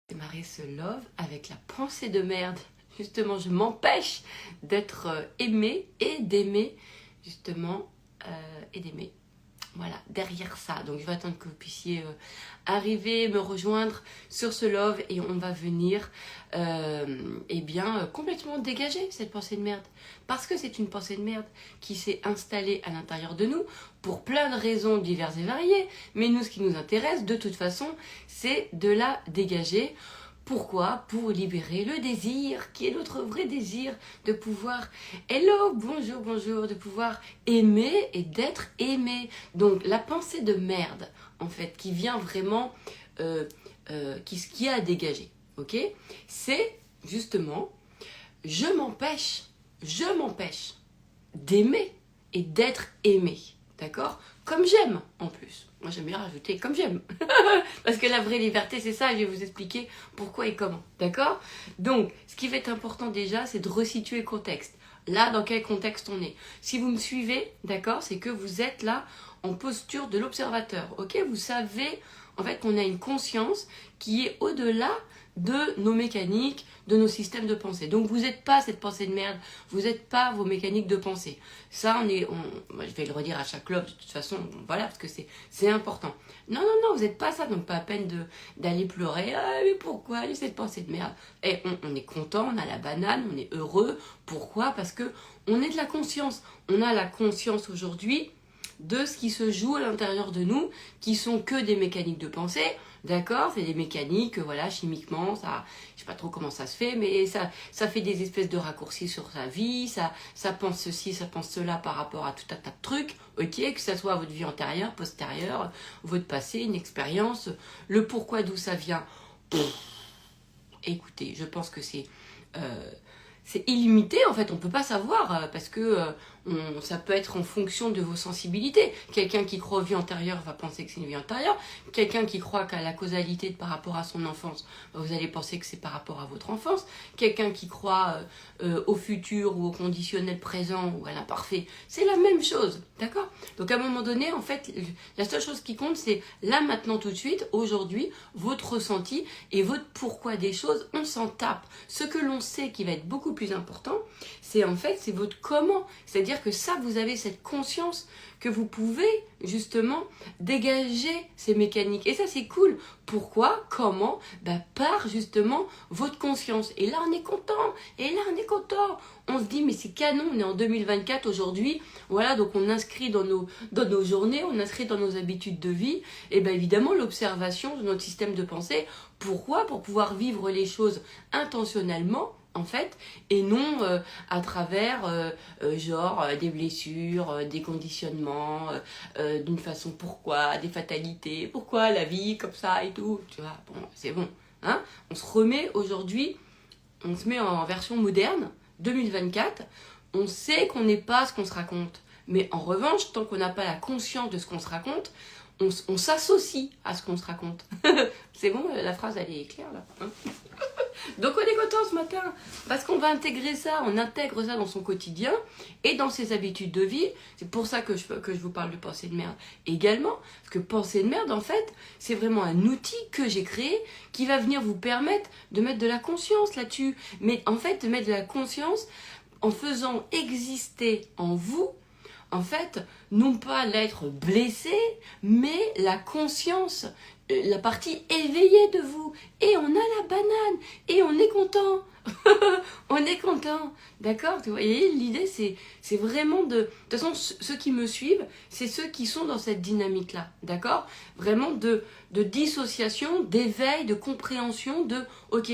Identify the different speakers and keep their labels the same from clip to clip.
Speaker 1: Démarrer ce love avec la pensée de merde. Justement, je m'empêche d'être aimée et d'aimer, justement, et d'aimer. Voilà, derrière ça. Donc, je vais attendre que vous puissiez arriver, me rejoindre sur ce love et on va venir, complètement dégager cette pensée de merde. Parce que c'est une pensée de merde qui s'est installée à l'intérieur de nous pour plein de raisons diverses et variées. Mais nous, ce qui nous intéresse, de toute façon, c'est de la dégager. Pourquoi? Pour libérer le désir, qui est notre vrai désir, de pouvoir, hello, bonjour, bonjour, de pouvoir aimer et d'être aimé. Donc la pensée de merde, en fait, qui vient vraiment, qui a à dégager, ok? C'est justement, je m'empêche d'aimer et d'être aimé, d'accord? Comme j'aime, en plus. Moi, j'aime bien rajouter comme j'aime. Parce que la vraie liberté, c'est ça. Je vais vous expliquer pourquoi et comment. D'accord? Donc, ce qui va être important déjà, c'est de resituer le contexte. Là, dans quel contexte on est? Si vous me suivez, d'accord, c'est que vous êtes là en posture de l'observateur. Ok? Vous savez, en fait, qu'on a une conscience qui est au-delà de nos mécaniques, de nos systèmes de pensée. Donc vous n'êtes pas cette pensée de merde, vous n'êtes pas vos mécaniques de pensée. Ça, je vais le redire à chaque love de toute façon, voilà, parce que c'est important. Non, vous n'êtes pas ça, donc pas à peine d'aller pleurer. Ah, mais pourquoi j'ai cette pensée de merde? Et on est content, on a la banane, on est heureux. Pourquoi? Parce que on est de la conscience. On a la conscience aujourd'hui de ce qui se joue à l'intérieur de nous, qui sont que des mécaniques de pensée. D'accord, c'est des mécaniques, voilà, chimiquement, ça, je sais pas trop comment ça se fait, mais ça fait des espèces de raccourcis sur sa vie, ça pense ceci, ça pense cela par rapport à tout un tas de trucs, ok, que ça soit votre vie antérieure, postérieure, votre passé, une expérience, le pourquoi d'où ça vient. Écoutez, je pense que c'est illimité, en fait, on ne peut pas savoir, parce que ça peut être en fonction de vos sensibilités. Quelqu'un qui croit aux vies antérieures va penser que c'est une vie antérieure. Quelqu'un qui croit qu'à la causalité par rapport à son enfance, vous allez penser que c'est par rapport à votre enfance. Quelqu'un qui croit au futur ou au conditionnel présent ou à l'imparfait, c'est la même chose, d'accord? Donc à un moment donné, en fait, la seule chose qui compte, c'est là, maintenant, tout de suite, aujourd'hui, votre ressenti et votre pourquoi des choses, on s'en tape. Ce que l'on sait qui va être beaucoup plus important, c'est votre comment. C'est-à-dire que ça, vous avez cette conscience que vous pouvez justement dégager ces mécaniques. Et ça, c'est cool. Pourquoi? Comment? Par justement votre conscience. Et là, on est content. Et là, on est content. On se dit, mais c'est canon, on est en 2024 aujourd'hui. Voilà, donc on inscrit dans nos journées, on inscrit dans nos habitudes de vie, et bien évidemment, l'observation de notre système de pensée. Pourquoi? Pour pouvoir vivre les choses intentionnellement, en fait, et non à travers des blessures, des conditionnements, d'une façon pourquoi, des fatalités, pourquoi la vie comme ça et tout, tu vois, bon, c'est bon, hein. On se remet aujourd'hui, on se met en version moderne, 2024, on sait qu'on n'est pas ce qu'on se raconte, mais en revanche, tant qu'on n'a pas la conscience de ce qu'on se raconte, on s'associe à ce qu'on se raconte. C'est bon, la phrase elle est claire là, hein. Donc on est content ce matin parce qu'on va intégrer ça, on intègre ça dans son quotidien et dans ses habitudes de vie. C'est pour ça que je vous parle de pensée de merde également, parce que pensée de merde en fait, c'est vraiment un outil que j'ai créé qui va venir vous permettre de mettre de la conscience là-dessus. Mais en fait, de mettre de la conscience en faisant exister en vous, en fait, non pas l'être blessé, mais la conscience, la partie éveillée de vous. Et on a la banane, et on est content. On est content, d'accord? Vous voyez, l'idée, c'est vraiment de... De toute façon, ceux qui me suivent, c'est ceux qui sont dans cette dynamique-là, d'accord? Vraiment de dissociation, d'éveil, de compréhension, de... Ok,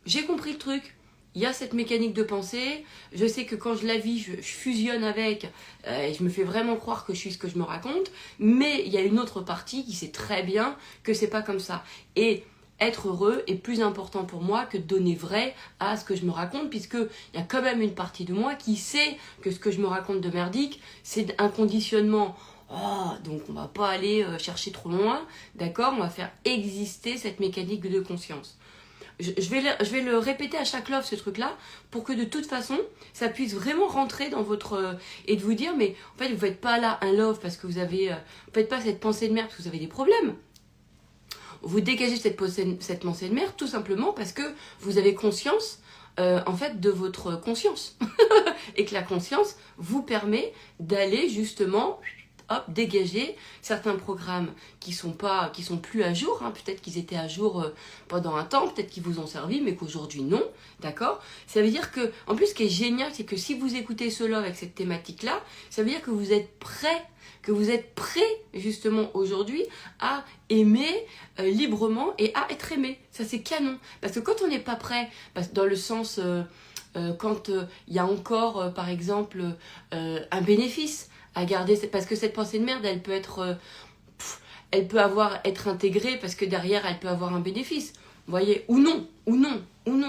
Speaker 1: j'ai compris le truc. Il y a cette mécanique de pensée, je sais que quand je la vis, je fusionne avec, et je me fais vraiment croire que je suis ce que je me raconte, mais il y a une autre partie qui sait très bien que c'est pas comme ça. Et être heureux est plus important pour moi que de donner vrai à ce que je me raconte, puisqu'il y a quand même une partie de moi qui sait que ce que je me raconte de merdique, c'est un conditionnement. Oh, donc on va pas aller chercher trop loin, d'accord? On va faire exister cette mécanique de conscience. Je vais le répéter à chaque love, ce truc-là, pour que de toute façon, ça puisse vraiment rentrer dans votre... et de vous dire, mais en fait, vous ne faites pas là un love parce que vous avez... vous ne faites pas cette pensée de merde parce que vous avez des problèmes. vous dégagez cette pensée de merde tout simplement parce que vous avez conscience en fait de votre conscience et que la conscience vous permet d'aller justement hop, dégager certains programmes qui sont plus à jour, hein. Peut-être qu'ils étaient à jour pendant un temps, peut-être qu'ils vous ont servi, mais qu'aujourd'hui non, d'accord? Ça veut dire que, en plus, ce qui est génial, c'est que si vous écoutez ce love avec cette thématique-là, ça veut dire que vous êtes prêt justement aujourd'hui à aimer librement et à être aimé. Ça c'est canon, parce que quand on n'est pas prêt, dans le sens quand il y a encore par exemple un bénéfice à garder, parce que cette pensée de merde, elle peut être être intégrée parce que derrière elle peut avoir un bénéfice, vous voyez, ou non,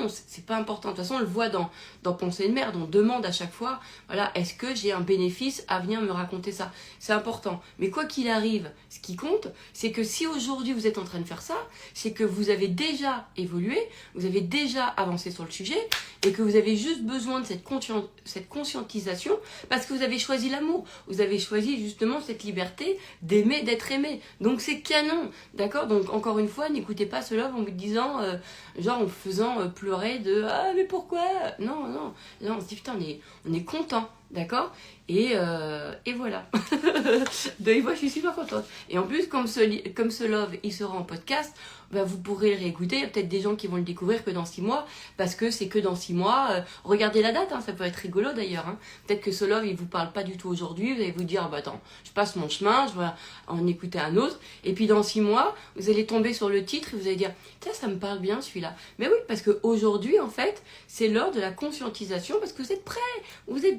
Speaker 1: c'est pas important. De toute façon, on le voit dans Pensée de merde, on demande à chaque fois, voilà, est-ce que j'ai un bénéfice à venir me raconter ça? C'est important. Mais quoi qu'il arrive, ce qui compte, c'est que si aujourd'hui vous êtes en train de faire ça, c'est que vous avez déjà évolué, vous avez déjà avancé sur le sujet, et que vous avez juste besoin de cette conscientisation, parce que vous avez choisi l'amour, vous avez choisi justement cette liberté d'aimer, d'être aimé. Donc c'est canon, d'accord? Donc encore une fois, n'écoutez pas ce love en vous disant, genre en vous faisant pleurer de « Ah mais pourquoi ?» Non, là on se dit putain, on est content, d'accord? Et voilà. Donc moi je suis super contente. Et en plus, comme ce love, il sera en podcast, bah, vous pourrez le réécouter. Il y a peut-être des gens qui vont le découvrir que dans 6 mois, parce que c'est que dans 6 mois. Regardez la date, hein, ça peut être rigolo d'ailleurs. Hein. Peut-être que ce love, il vous parle pas du tout aujourd'hui. Vous allez vous dire, bah attends, je passe mon chemin, je vais en écouter un autre. Et puis dans 6 mois, vous allez tomber sur le titre et vous allez dire, tiens, ça me parle bien celui-là. Mais oui, parce qu'aujourd'hui, en fait, c'est l'heure de la conscientisation, parce que vous êtes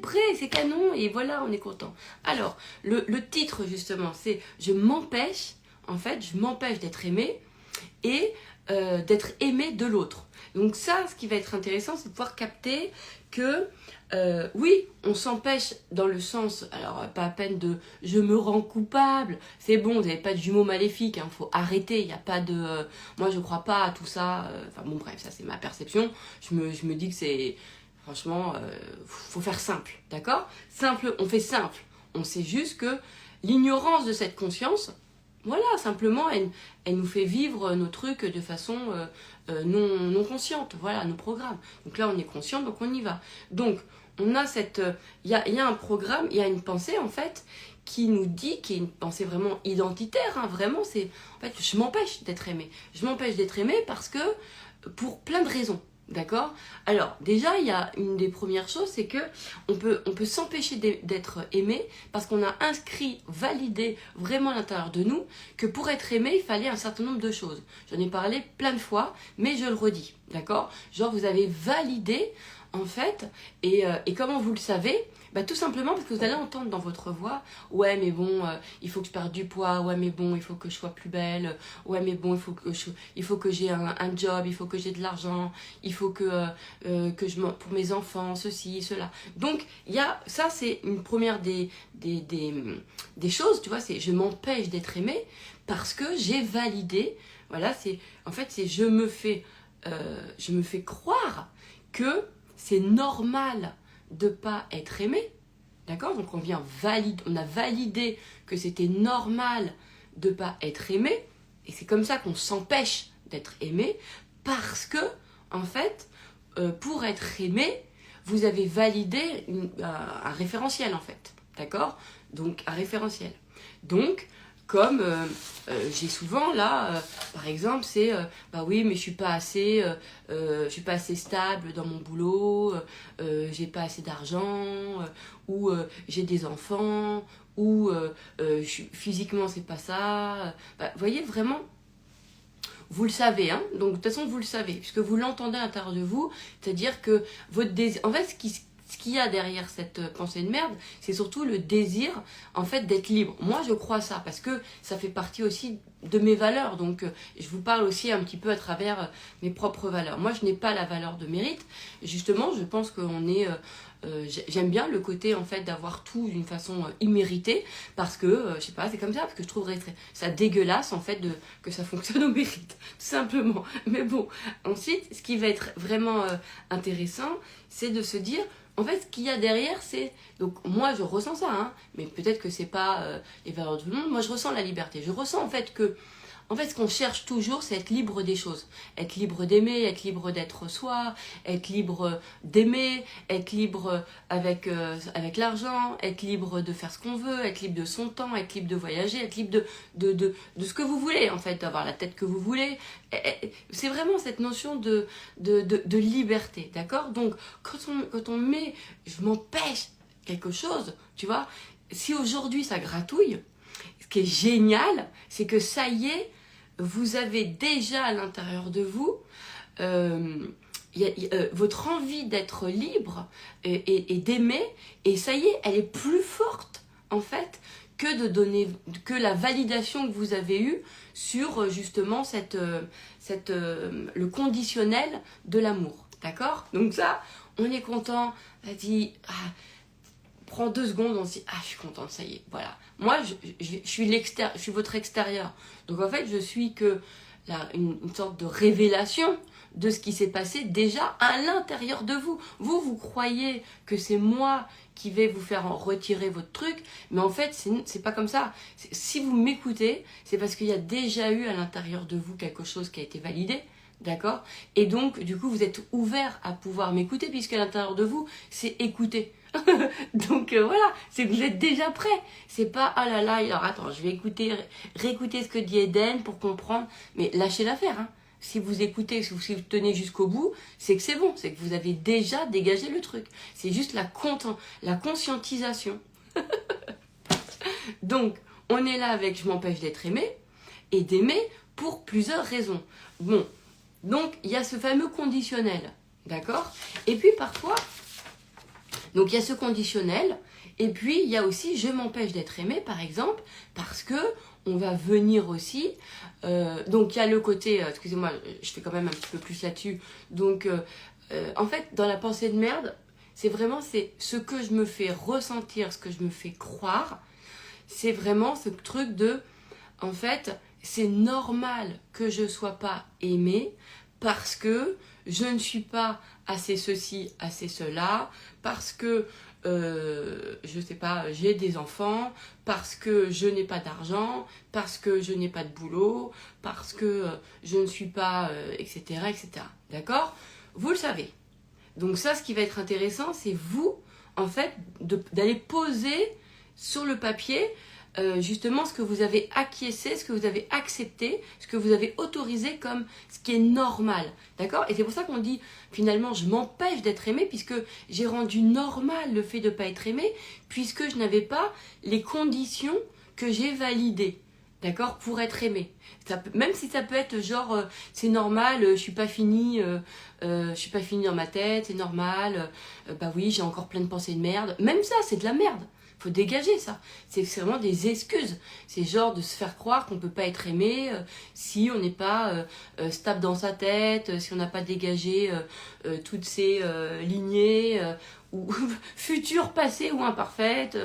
Speaker 1: prêts, c'est canon, et voilà, on est content. Alors, le titre, justement, c'est « Je m'empêche d'être aimé » et d'être aimé de l'autre. Donc ça, ce qui va être intéressant, c'est de pouvoir capter que, oui, on s'empêche dans le sens, alors pas à peine de « je me rends coupable », c'est bon, vous n'avez pas de jumeaux maléfiques, hein, faut arrêter, il n'y a pas de... moi, je crois pas à tout ça, enfin bon, bref, ça c'est ma perception, je me dis que c'est... Franchement, faut faire simple, d'accord? Simple, on fait simple. On sait juste que l'ignorance de cette conscience, voilà, simplement, elle nous fait vivre nos trucs de façon non consciente, voilà, nos programmes. Donc là, on est conscient, donc on y va. Donc, on a cette... Il y a un programme, il y a une pensée, en fait, qui nous dit, qui est une pensée vraiment identitaire, hein, vraiment, c'est... En fait, je m'empêche d'être aimé. Je m'empêche d'être aimé parce que... Pour plein de raisons. D'accord? Alors, déjà, il y a une des premières choses, c'est que on peut s'empêcher d'être aimé parce qu'on a inscrit, validé vraiment à l'intérieur de nous que pour être aimé, il fallait un certain nombre de choses. J'en ai parlé plein de fois, mais je le redis. D'accord? Genre, vous avez validé, en fait, et comment vous le savez? Bah, tout simplement parce que vous allez entendre dans votre voix, ouais mais bon, il faut que je perde du poids, ouais mais bon, il faut que je sois plus belle, ouais mais bon, il faut que j'ai un job, il faut que j'ai de l'argent, il faut que pour mes enfants, ceci, cela. Donc, ça c'est une première des choses, tu vois, c'est je m'empêche d'être aimée parce que j'ai validé, voilà, c'est je me fais croire que c'est normal de pas être aimé, d'accord? Donc on a validé que c'était normal de pas être aimé, et c'est comme ça qu'on s'empêche d'être aimé, parce que, en fait, pour être aimé, vous avez validé un référentiel, en fait, d'accord? Donc, un référentiel. Donc, comme j'ai souvent là, par exemple, c'est bah oui, mais je suis pas assez stable dans mon boulot, j'ai pas assez d'argent, ou j'ai des enfants, ou physiquement c'est pas ça. Bah, vous voyez vraiment. Vous le savez, hein, donc de toute façon vous le savez, puisque vous l'entendez à l'intérieur de vous, c'est-à-dire que votre désir. En fait, ce qu'il y a derrière cette pensée de merde, c'est surtout le désir, en fait, d'être libre. Moi, je crois ça, parce que ça fait partie aussi de mes valeurs. Donc, je vous parle aussi un petit peu à travers mes propres valeurs. Moi, je n'ai pas la valeur de mérite. Justement, je pense qu'on est... j'aime bien le côté, en fait, d'avoir tout d'une façon imméritée, parce que, je sais pas, c'est comme ça, parce que je trouverais ça dégueulasse, en fait, que ça fonctionne au mérite, tout simplement. Mais bon, ensuite, ce qui va être vraiment intéressant, c'est de se dire... En fait, ce qu'il y a derrière, c'est... Donc, moi, je ressens ça, hein, mais peut-être que c'est pas les valeurs de tout le monde. Moi, je ressens la liberté. Je ressens, en fait, que, En fait, ce qu'on cherche toujours, c'est être libre des choses. Être libre d'aimer, être libre d'être soi, être libre d'aimer, être libre avec l'argent, être libre de faire ce qu'on veut, être libre de son temps, être libre de voyager, être libre de ce que vous voulez, en fait, d'avoir la tête que vous voulez. C'est vraiment cette notion de liberté, d'accord? Donc, quand on met « je m'empêche quelque chose », tu vois, si aujourd'hui ça gratouille, ce qui est génial, c'est que ça y est, vous avez déjà à l'intérieur de vous votre envie d'être libre et d'aimer, et ça y est, elle est plus forte en fait que la validation que vous avez eue sur justement le conditionnel de l'amour, d'accord? Donc ça, on est content, vas-y, prends 2 secondes, on se dit, je suis contente, ça y est, voilà. Moi, je suis votre extérieur. Donc en fait, je suis que une sorte de révélation de ce qui s'est passé déjà à l'intérieur de vous. Vous croyez que c'est moi qui vais vous faire en retirer votre truc, mais en fait, c'est pas comme ça. Si vous m'écoutez, c'est parce qu'il y a déjà eu à l'intérieur de vous quelque chose qui a été validé, d'accord? Et donc, du coup, vous êtes ouvert à pouvoir m'écouter, puisqu'à l'intérieur de vous, c'est écouter. Donc voilà, c'est que vous êtes déjà prêt. C'est pas ah là là, alors attends, je vais réécouter ce que dit Eden pour comprendre. Mais lâchez l'affaire, hein. Si vous écoutez, si vous tenez jusqu'au bout, c'est que c'est bon, c'est que vous avez déjà dégagé le truc. C'est juste la conscientisation. Donc, on est là avec je m'empêche d'être aimé et d'aimer pour plusieurs raisons. Bon, donc il y a ce fameux conditionnel, d'accord? Et puis parfois, donc il y a ce conditionnel, et puis il y a aussi je m'empêche d'être aimé, par exemple, parce que on va venir aussi, donc il y a le côté, excusez-moi, je fais quand même un petit peu plus là-dessus, donc en fait dans la pensée de merde, c'est ce que je me fais ressentir, ce que je me fais croire, c'est vraiment ce truc de, en fait, c'est normal que je sois pas aimée, parce que je ne suis pas assez ceci, assez cela, parce que, je sais pas, j'ai des enfants, parce que je n'ai pas d'argent, parce que je n'ai pas de boulot, parce que je ne suis pas, etc., etc. D'accord? Vous le savez. Donc ça, ce qui va être intéressant, c'est vous, en fait, d'aller poser sur le papier justement ce que vous avez acquiescé, ce que vous avez accepté, ce que vous avez autorisé comme ce qui est normal, d'accord? Et c'est pour ça qu'on dit finalement je m'empêche d'être aimé, puisque j'ai rendu normal le fait de ne pas être aimé, puisque je n'avais pas les conditions que j'ai validées, d'accord, pour être aimé. Même si ça peut être genre c'est normal, je suis pas fini dans ma tête, c'est normal, bah oui j'ai encore plein de pensées de merde, même ça c'est de la merde. Faut dégager ça. C'est vraiment des excuses. C'est genre de se faire croire qu'on peut pas être aimé si on n'est pas stable dans sa tête, si on n'a pas dégagé toutes ces lignées ou futures, passées ou imparfaites.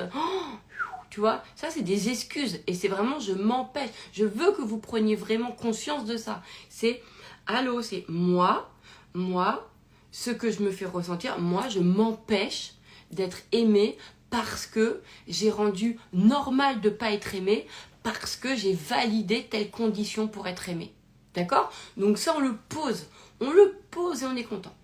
Speaker 1: Tu vois, ça c'est des excuses. Et c'est vraiment je m'empêche. Je veux que vous preniez vraiment conscience de ça. C'est allô, c'est moi, ce que je me fais ressentir, moi je m'empêche d'être aimé parce que j'ai rendu normal de ne pas être aimé, parce que j'ai validé telle condition pour être aimé. D'accord? Donc ça, on le pose et on est content.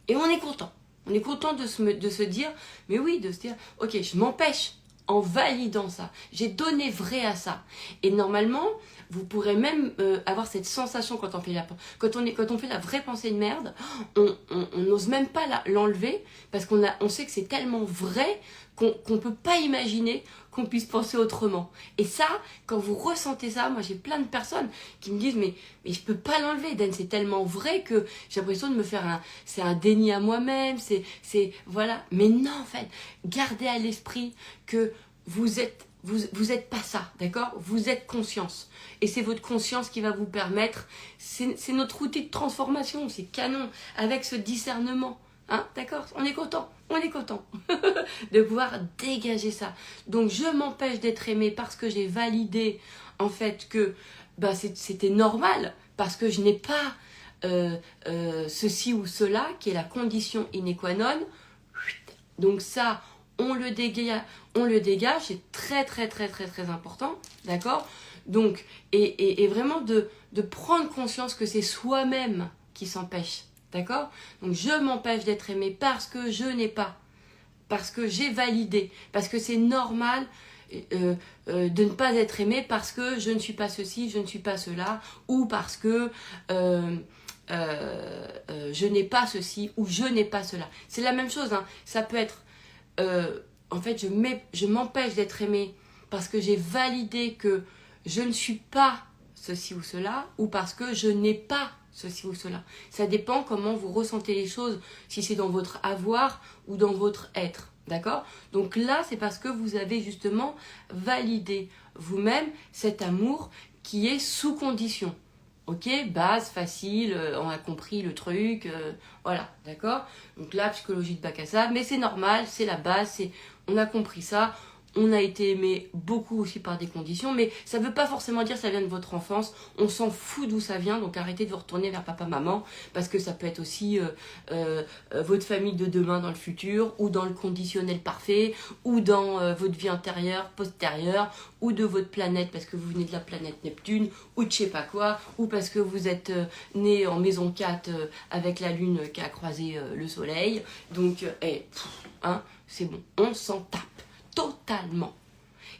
Speaker 1: Et on est content. On est content de se dire, mais oui, de se dire, ok, je m'empêche en validant ça. J'ai donné vrai à ça. Et normalement, vous pourrez même avoir cette sensation quand on fait la vraie pensée de merde, on n'ose même pas l'enlever parce on sait que c'est tellement vrai qu'on ne peut pas imaginer qu'on puisse penser autrement. Et ça, quand vous ressentez ça, moi j'ai plein de personnes qui me disent mais je peux pas l'enlever, Dan, c'est tellement vrai que j'ai l'impression de me faire c'est un déni à moi-même, voilà. Mais non, en fait, gardez à l'esprit que vous êtes pas ça, d'accord? Vous êtes conscience. Et c'est votre conscience qui va vous permettre, c'est notre outil de transformation, c'est canon, avec ce discernement. Hein, d'accord? On est content de pouvoir dégager ça. Donc je m'empêche d'être aimé parce que j'ai validé en fait que c'était normal, parce que je n'ai pas ceci ou cela qui est la condition sine qua non. Donc ça, on le dégage, c'est très très très très très important, d'accord? Donc, et vraiment de prendre conscience que c'est soi-même qui s'empêche. D'accord? Donc je m'empêche d'être aimé parce que je n'ai pas. Parce que j'ai validé. Parce que c'est normal de ne pas être aimé parce que je ne suis pas ceci, je ne suis pas cela. Ou parce que je n'ai pas ceci ou je n'ai pas cela. C'est la même chose. Hein. Ça peut être... en fait, je m'empêche d'être aimé parce que j'ai validé que je ne suis pas ceci ou cela, ou parce que je n'ai pas ceci ou cela. Ça dépend comment vous ressentez les choses, si c'est dans votre avoir ou dans votre être. D'accord? Donc là, c'est parce que vous avez justement validé vous-même cet amour qui est sous condition. Ok, base, facile, on a compris le truc, voilà, d'accord? Donc la psychologie de bac à sable, mais c'est normal, c'est la base, on a compris ça. On a été aimé beaucoup aussi par des conditions, mais ça ne veut pas forcément dire que ça vient de votre enfance. On s'en fout d'où ça vient, donc arrêtez de vous retourner vers papa, maman, parce que ça peut être aussi votre famille de demain dans le futur, ou dans le conditionnel parfait, ou dans votre vie antérieure, postérieure, ou de votre planète, parce que vous venez de la planète Neptune, ou de je sais pas quoi, ou parce que vous êtes né en maison 4 avec la lune qui a croisé le soleil. Donc, c'est bon, on s'en tape. Totalement.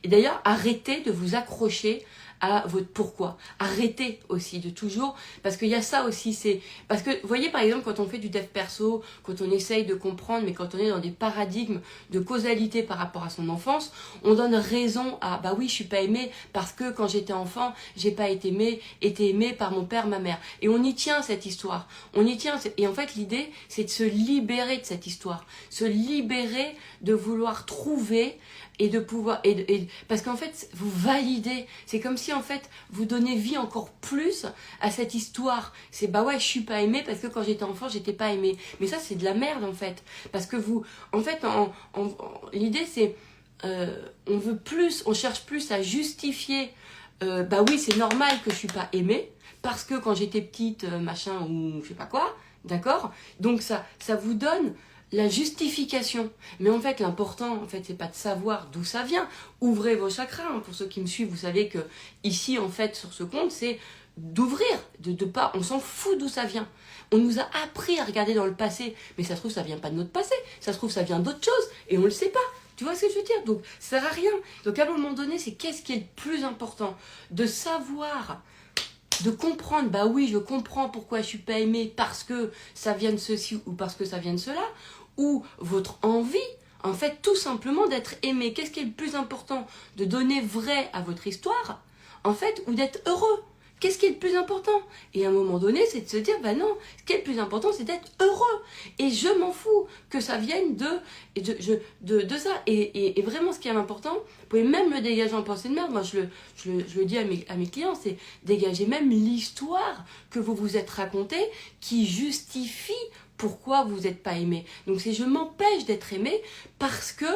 Speaker 1: Et d'ailleurs, arrêtez de vous accrocher à votre pourquoi. Arrêtez aussi de toujours, parce qu'il y a ça aussi, c'est... Parce que, vous voyez, par exemple, quand on fait du dev perso, quand on essaye de comprendre, mais quand on est dans des paradigmes de causalité par rapport à son enfance, on donne raison à, bah oui, je suis pas aimée, parce que quand j'étais enfant, j'ai pas été aimée par mon père, ma mère. Et on y tient, cette histoire. On y tient. Et en fait, l'idée, c'est de se libérer de cette histoire. Se libérer de vouloir trouver et de pouvoir parce qu'en fait vous validez, c'est comme si en fait vous donnez vie encore plus à cette histoire. C'est bah ouais, je suis pas aimée parce que quand j'étais enfant j'étais pas aimée, mais ça c'est de la merde en fait, parce que vous en fait l'idée c'est on cherche plus à justifier bah oui c'est normal que je suis pas aimée parce que quand j'étais petite machin ou je sais pas quoi, d'accord, donc ça vous donne la justification. Mais en fait, l'important, en fait, c'est pas de savoir d'où ça vient. Ouvrez vos chakras. Hein. Pour ceux qui me suivent, vous savez que ici, en fait, sur ce compte, c'est d'ouvrir, de pas. On s'en fout d'où ça vient. On nous a appris à regarder dans le passé, mais ça se trouve, ça vient pas de notre passé. Ça se trouve, ça vient d'autre chose, et on le sait pas. Tu vois ce que je veux dire? Donc, ça sert à rien. Donc, à un moment donné, c'est qu'est-ce qui est le plus important? De savoir. De comprendre, bah oui, je comprends pourquoi je suis pas aimée parce que ça vient de ceci ou parce que ça vient de cela, ou votre envie, en fait, tout simplement d'être aimé. Qu'est-ce qui est le plus important? De donner vrai à votre histoire, en fait, ou d'être heureux. Qu'est-ce qui est le plus important? Et à un moment donné, c'est de se dire, bah non, ce qui est le plus important, c'est d'être heureux. Et je m'en fous que ça vienne de ça. Et vraiment, ce qui est important, vous pouvez même le dégager en pensée de merde. Moi, je le dis à mes clients, c'est dégager même l'histoire que vous vous êtes racontée qui justifie pourquoi vous n'êtes pas aimé. Donc, c'est je m'empêche d'être aimé parce que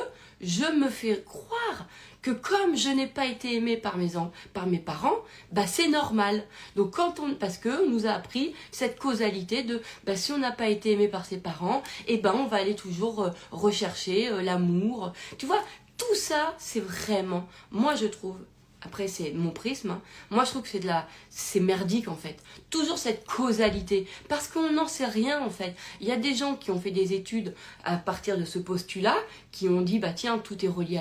Speaker 1: je me fais croire que comme je n'ai pas été aimée par mes parents, bah c'est normal. Donc parce que on nous a appris cette causalité de bah si on n'a pas été aimé par ses parents, et ben on va aller toujours rechercher l'amour. Tu vois, tout ça c'est vraiment, moi je trouve. Après, c'est mon prisme. Hein. Moi, je trouve que c'est merdique, en fait. Toujours cette causalité. Parce qu'on n'en sait rien, en fait. Il y a des gens qui ont fait des études à partir de ce postulat, qui ont dit, bah tiens, tout est relié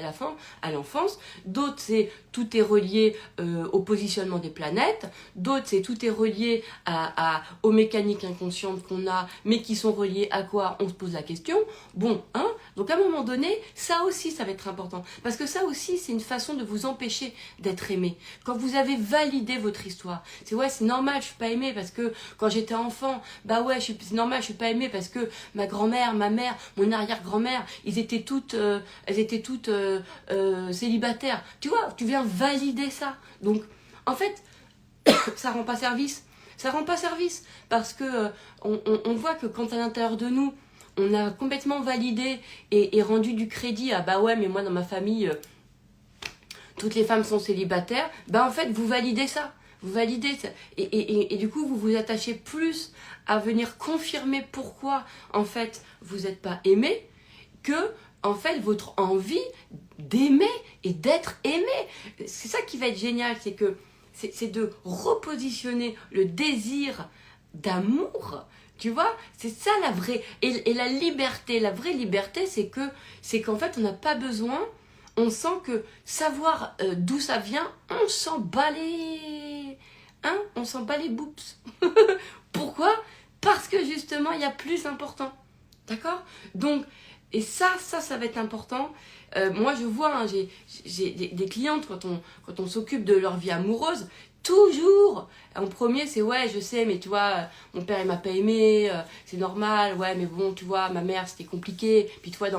Speaker 1: à l'enfance. D'autres, c'est tout est relié au positionnement des planètes. D'autres, c'est tout est relié aux mécaniques inconscientes qu'on a, mais qui sont reliées à quoi? On se pose la question. Bon, hein? Donc, à un moment donné, ça aussi, ça va être important. Parce que ça aussi, c'est une façon de vous empêcher d'être aimé. Quand vous avez validé votre histoire, c'est ouais, c'est normal, je suis pas aimée parce que quand j'étais enfant, bah ouais, c'est normal, je suis pas aimée parce que ma grand-mère, ma mère, mon arrière-grand-mère, elles étaient toutes célibataires. Tu vois, tu viens valider ça. Donc, en fait, ça rend pas service. Ça rend pas service parce que on voit que quand à l'intérieur de nous, on a complètement validé et rendu du crédit à bah ouais, mais moi dans ma famille toutes les femmes sont célibataires, ben en fait, vous validez ça. Vous validez ça. Et du coup, vous vous attachez plus à venir confirmer pourquoi, en fait, vous n'êtes pas aimé que, en fait, votre envie d'aimer et d'être aimé. C'est ça qui va être génial, c'est que c'est de repositionner le désir d'amour. Tu vois, c'est ça la vraie. Et la liberté, la vraie liberté, c'est qu'en fait, on n'a pas besoin, on sent que savoir d'où ça vient, on s'en bat les... Hein, on s'en bat les boops. Pourquoi? Parce que justement, il y a plus important. D'accord? Donc, et ça va être important. Moi, je vois, hein, j'ai des clientes, quand on s'occupe de leur vie amoureuse, toujours, en premier, c'est ouais, je sais, mais tu vois, mon père, il m'a pas aimé, c'est normal, ouais, mais bon, tu vois, ma mère, c'était compliqué. Puis, tu vois,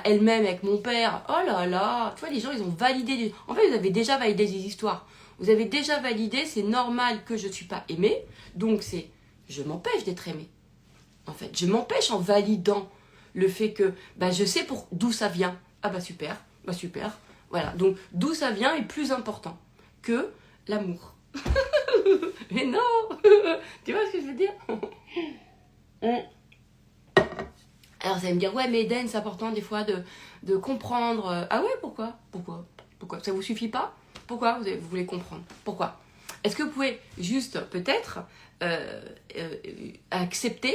Speaker 1: elle-même avec mon père, oh là là, tu vois, les gens, ils ont validé. En fait, vous avez déjà validé des histoires. Vous avez déjà validé, c'est normal que je ne suis pas aimée. Donc, je m'empêche d'être aimée. En fait, je m'empêche en validant le fait que je sais d'où ça vient. Ah bah super. Voilà, donc d'où ça vient est plus important que l'amour. Mais non. Tu vois ce que je veux dire? Alors, ça va me dire, ouais, mais Eden, c'est important des fois de comprendre. Ah ouais, pourquoi? Ça vous suffit pas? Pourquoi vous voulez comprendre? Pourquoi? Est-ce que vous pouvez juste, peut-être, accepter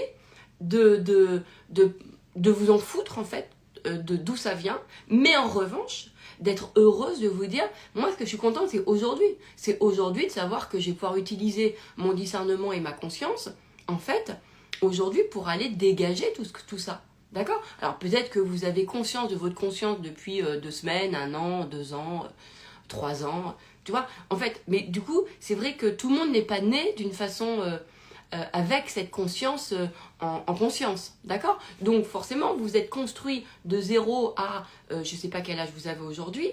Speaker 1: de vous en foutre, en fait, d'où ça vient, mais en revanche, d'être heureuse de vous dire, moi, ce que je suis contente, c'est aujourd'hui. C'est aujourd'hui de savoir que je vais pouvoir utiliser mon discernement et ma conscience, en fait, aujourd'hui, pour aller dégager tout ça. D'accord? Alors, peut-être que vous avez conscience de votre conscience depuis 2 semaines, 1 an, 2 ans, 3 ans, tu vois? En fait, mais du coup, c'est vrai que tout le monde n'est pas né d'une façon... avec cette conscience en conscience, d'accord? Donc forcément, vous êtes construit de 0 à, je ne sais pas quel âge vous avez aujourd'hui,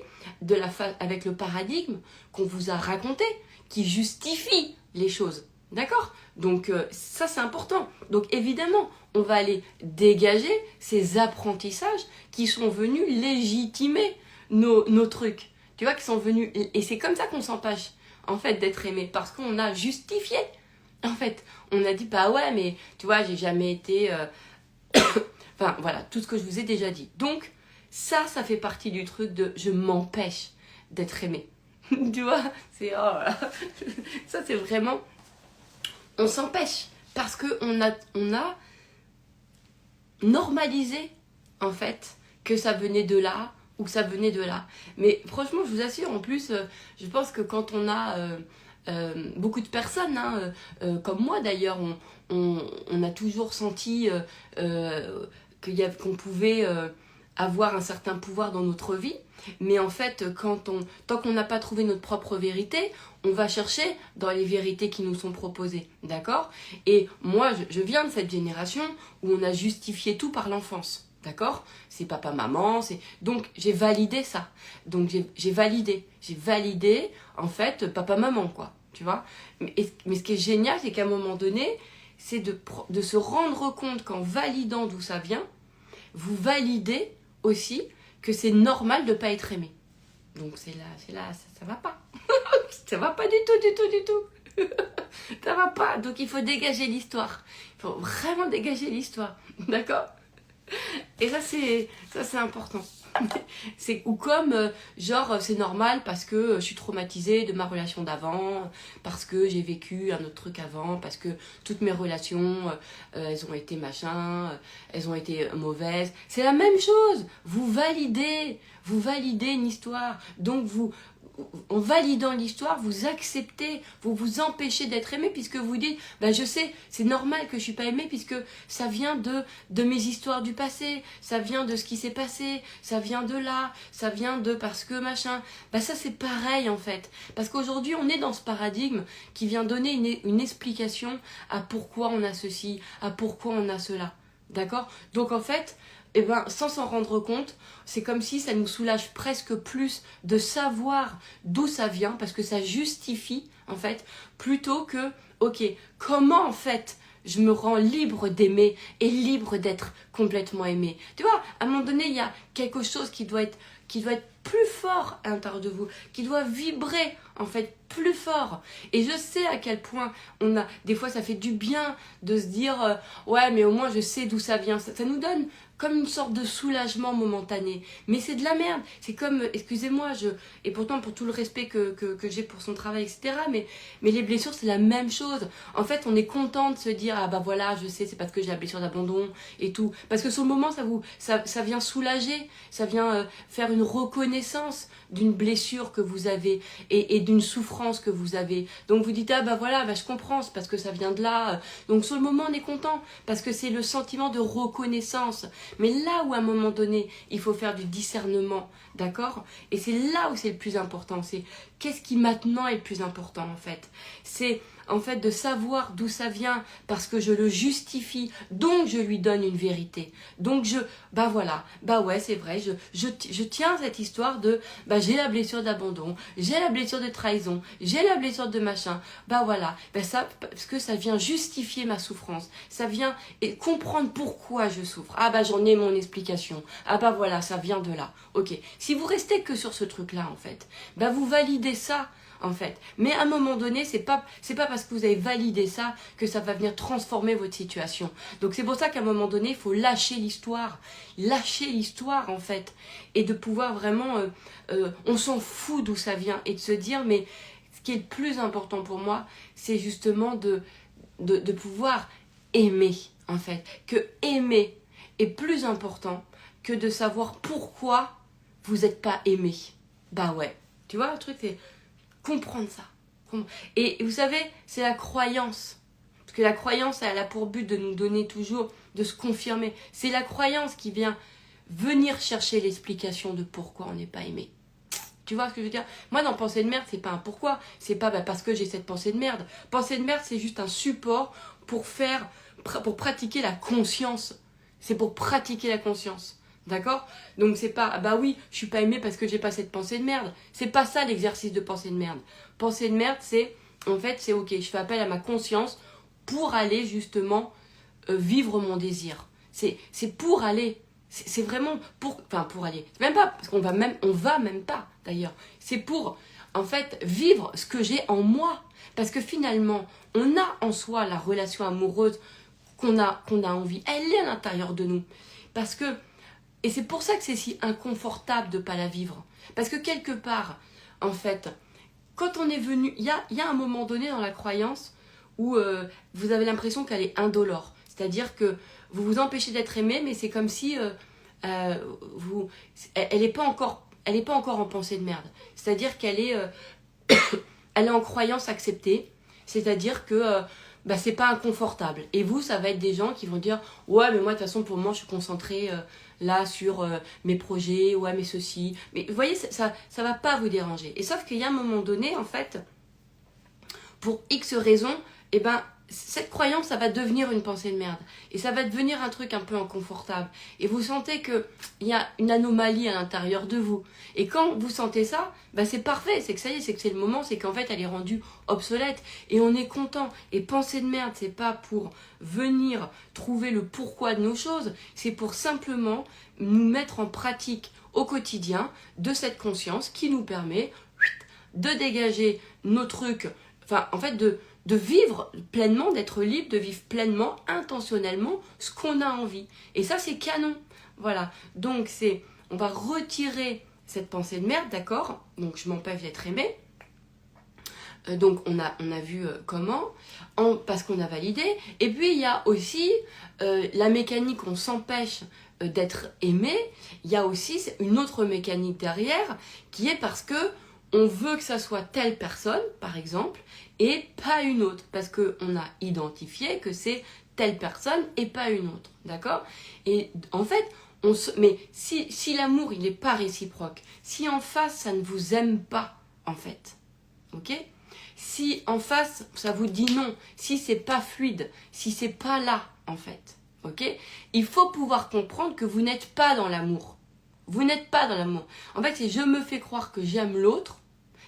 Speaker 1: avec le paradigme qu'on vous a raconté, qui justifie les choses, d'accord? Donc ça, c'est important. Donc évidemment, on va aller dégager ces apprentissages qui sont venus légitimer nos trucs, tu vois, qui sont venus... Et c'est comme ça qu'on s'empêche, en fait, d'être aimé, parce qu'on a justifié. En fait, on a dit, bah ouais, mais tu vois, j'ai jamais été... Enfin, voilà, tout ce que je vous ai déjà dit. Donc, ça fait partie du truc de je m'empêche d'être aimée. Tu vois, c'est... Oh là. Ça, c'est vraiment... On s'empêche parce qu'on a normalisé, en fait, que ça venait de là ou que ça venait de là. Mais franchement, je vous assure, en plus, je pense que quand on a... beaucoup de personnes, hein, comme moi d'ailleurs, on a toujours senti qu'on pouvait avoir un certain pouvoir dans notre vie, mais en fait, tant qu'on n'a pas trouvé notre propre vérité, on va chercher dans les vérités qui nous sont proposées, d'accord? Et moi, je viens de cette génération où on a justifié tout par l'enfance. D'accord? C'est papa, maman, donc j'ai validé ça. Donc j'ai validé, en fait, papa, maman, quoi. Tu vois? Mais ce qui est génial, c'est qu'à un moment donné, c'est de se rendre compte qu'en validant d'où ça vient, vous validez aussi que c'est normal de ne pas être aimé. Donc c'est là, ça va pas. Ça va pas du tout. Ça va pas. Donc il faut dégager l'histoire. Il faut vraiment dégager l'histoire. D'accord? Et ça c'est important. Ou comme genre c'est normal parce que je suis traumatisée de ma relation d'avant, parce que j'ai vécu un autre truc avant, parce que toutes mes relations elles ont été machin, elles ont été mauvaises. C'est la même chose. Vous validez une histoire. Donc en validant l'histoire, vous acceptez, vous vous empêchez d'être aimé puisque vous dites, je sais, c'est normal que je suis pas aimée puisque ça vient de mes histoires du passé, ça vient de ce qui s'est passé, ça vient de là, ça vient de parce que machin. Ça c'est pareil en fait. Parce qu'aujourd'hui on est dans ce paradigme qui vient donner une explication à pourquoi on a ceci, à pourquoi on a cela. D'accord? Donc en fait, sans s'en rendre compte, c'est comme si ça nous soulage presque plus de savoir d'où ça vient, parce que ça justifie, en fait, plutôt que, ok, comment, en fait, je me rends libre d'aimer et libre d'être complètement aimé. Tu vois, à un moment donné, il y a quelque chose qui doit être plus fort à l'intérieur de vous, qui doit vibrer, en fait, plus fort. Et je sais à quel point des fois ça fait du bien de se dire, ouais, mais au moins je sais d'où ça vient. Ça nous donne comme une sorte de soulagement momentané. Mais c'est de la merde. C'est comme, excusez-moi, et pourtant pour tout le respect que j'ai pour son travail, etc. Mais les blessures, c'est la même chose. En fait, on est content de se dire, ah bah voilà, je sais, c'est parce que j'ai la blessure d'abandon et tout. Parce que sur le moment, ça vient soulager, ça vient faire une reconnaissance d'une blessure que vous avez et d'une souffrance que vous avez. Donc vous dites, ah bah voilà, bah je comprends, c'est parce que ça vient de là. Donc sur le moment, on est content parce que c'est le sentiment de reconnaissance. Mais là où à un moment donné, il faut faire du discernement, d'accord? Et c'est là où c'est le plus important. C'est qu'est-ce qui maintenant est le plus important en fait? C'est en fait de savoir d'où ça vient parce que je le justifie, donc je lui donne une vérité. Donc bah voilà, bah ouais c'est vrai, je tiens cette histoire de, bah j'ai la blessure d'abandon, j'ai la blessure de trahison, j'ai la blessure de machin, bah voilà, bah ça, parce que ça vient justifier ma souffrance, ça vient comprendre pourquoi je souffre. Ah bah j'en ai mon explication, ah bah voilà, ça vient de là, ok. Si vous restez que sur ce truc-là en fait, bah vous validez ça, en fait. Mais à un moment donné, c'est pas parce que vous avez validé ça que ça va venir transformer votre situation. Donc c'est pour ça qu'à un moment donné, il faut lâcher l'histoire en fait, et de pouvoir vraiment, on s'en fout d'où ça vient et de se dire, mais ce qui est le plus important pour moi, c'est justement de pouvoir aimer en fait, que aimer est plus important que de savoir pourquoi vous n'êtes pas aimé. Bah ouais, tu vois le truc c'est comprendre ça. Et vous savez, c'est la croyance. Parce que la croyance, elle a pour but de nous donner toujours, de se confirmer. C'est la croyance qui vient venir chercher l'explication de pourquoi on n'est pas aimé. Tu vois ce que je veux dire? Moi, dans pensée de merde, c'est pas un pourquoi. C'est pas parce que j'ai cette pensée de merde. Pensée de merde, c'est juste un support pour pratiquer la conscience. C'est pour pratiquer la conscience. D'accord? Donc c'est pas, bah oui, je suis pas aimée parce que j'ai pas cette pensée de merde. C'est pas ça l'exercice de pensée de merde. Pensée de merde, c'est, en fait, c'est ok, je fais appel à ma conscience pour aller justement vivre mon désir. C'est pour aller, c'est vraiment pour aller. C'est même pas, parce on va même pas d'ailleurs. C'est pour, en fait, vivre ce que j'ai en moi. Parce que finalement, on a en soi la relation amoureuse qu'on a envie. Elle est à l'intérieur de nous. Parce que et c'est pour ça que c'est si inconfortable de ne pas la vivre. Parce que quelque part, en fait, quand on est venu, il y a un moment donné dans la croyance où vous avez l'impression qu'elle est indolore. C'est-à-dire que vous vous empêchez d'être aimé, mais c'est comme si elle n'est pas encore en pensée de merde. C'est-à-dire qu'elle est, elle est en croyance acceptée. C'est-à-dire que bah, c'est pas inconfortable. Et vous, ça va être des gens qui vont dire « Ouais, mais moi, de toute façon, pour moi, je suis concentrée là sur mes projets, ouais, mais ceci. » Mais vous voyez, ça va pas vous déranger. Et sauf qu'il y a un moment donné, en fait, pour X raisons, eh ben, cette croyance, ça va devenir une pensée de merde. Et ça va devenir un truc un peu inconfortable. Et vous sentez qu'il y a une anomalie à l'intérieur de vous. Et quand vous sentez ça, bah c'est parfait. C'est que ça y est, c'est que c'est le moment. C'est qu'en fait, elle est rendue obsolète. Et on est content. Et pensée de merde, c'est pas pour venir trouver le pourquoi de nos choses. C'est pour simplement nous mettre en pratique au quotidien de cette conscience qui nous permet de dégager nos trucs. Enfin, en fait, de vivre pleinement, d'être libre, de vivre pleinement, intentionnellement, ce qu'on a envie. Et ça, c'est canon. Voilà. Donc, on va retirer cette pensée de merde, d'accord? Donc, je m'empêche d'être aimé. Donc, on a vu comment, parce qu'on a validé. Et puis, il y a aussi la mécanique, on s'empêche d'être aimé. Il y a aussi une autre mécanique derrière, qui est parce que on veut que ça soit telle personne, par exemple, et pas une autre. Parce qu'on a identifié que c'est telle personne et pas une autre. D'accord? Et en fait, mais si l'amour, il n'est pas réciproque, si en face, ça ne vous aime pas, en fait, ok? Si en face, ça vous dit non, si c'est pas fluide, si c'est pas là, en fait, ok? Il faut pouvoir comprendre que vous n'êtes pas dans l'amour. Vous n'êtes pas dans l'amour. En fait, c'est je me fais croire que j'aime l'autre,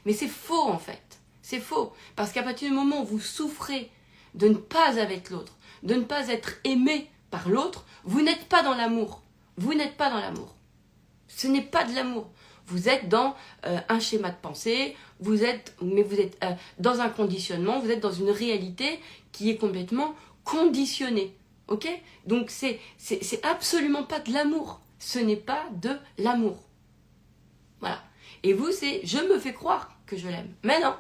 Speaker 1: mais c'est faux en fait. C'est faux. Parce qu'à partir du moment où vous souffrez de ne pas avec l'autre, de ne pas être aimé par l'autre, vous n'êtes pas dans l'amour. Vous n'êtes pas dans l'amour. Ce n'est pas de l'amour. Vous êtes dans un schéma de pensée, vous êtes dans un conditionnement, vous êtes dans une réalité qui est complètement conditionnée. Ok? Donc c'est absolument pas de l'amour. Ce n'est pas de l'amour. Voilà. Et vous, c'est je me fais croire que je l'aime. Mais non.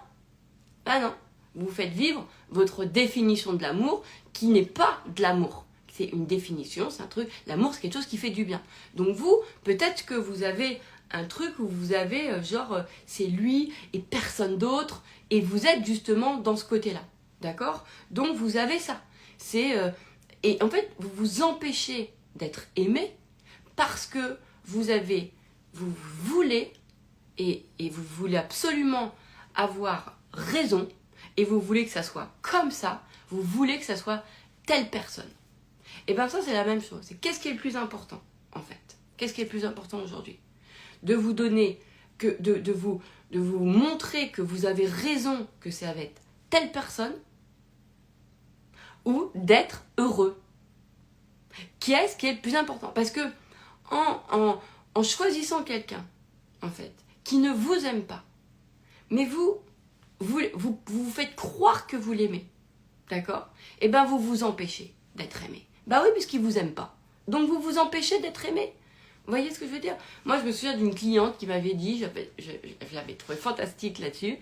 Speaker 1: Ah non. Vous faites vivre votre définition de l'amour qui n'est pas de l'amour. C'est une définition, c'est un truc. L'amour, c'est quelque chose qui fait du bien. Donc vous, peut-être que vous avez un truc où vous avez c'est lui et personne d'autre et vous êtes justement dans ce côté-là. D'accord? Donc vous avez ça. Et en fait, vous vous empêchez d'être aimé parce que vous voulez et vous voulez absolument avoir raison et vous voulez que ça soit comme ça, vous voulez que ça soit telle personne. Et bien ça c'est la même chose. C'est qu'est-ce qui est le plus important en fait? Qu'est-ce qui est le plus important aujourd'hui? De vous donner, de vous montrer que vous avez raison que c'est avec telle personne ou d'être heureux. Qu'est-ce qui est le plus important? Parce que en choisissant quelqu'un, en fait, qui ne vous aime pas, mais vous faites croire que vous l'aimez, d'accord? Et bien vous vous empêchez d'être aimé. Bah oui, puisqu'il vous aime pas. Donc vous vous empêchez d'être aimé. Vous voyez ce que je veux dire? Moi, je me souviens d'une cliente qui m'avait dit, je l'avais trouvé fantastique là-dessus,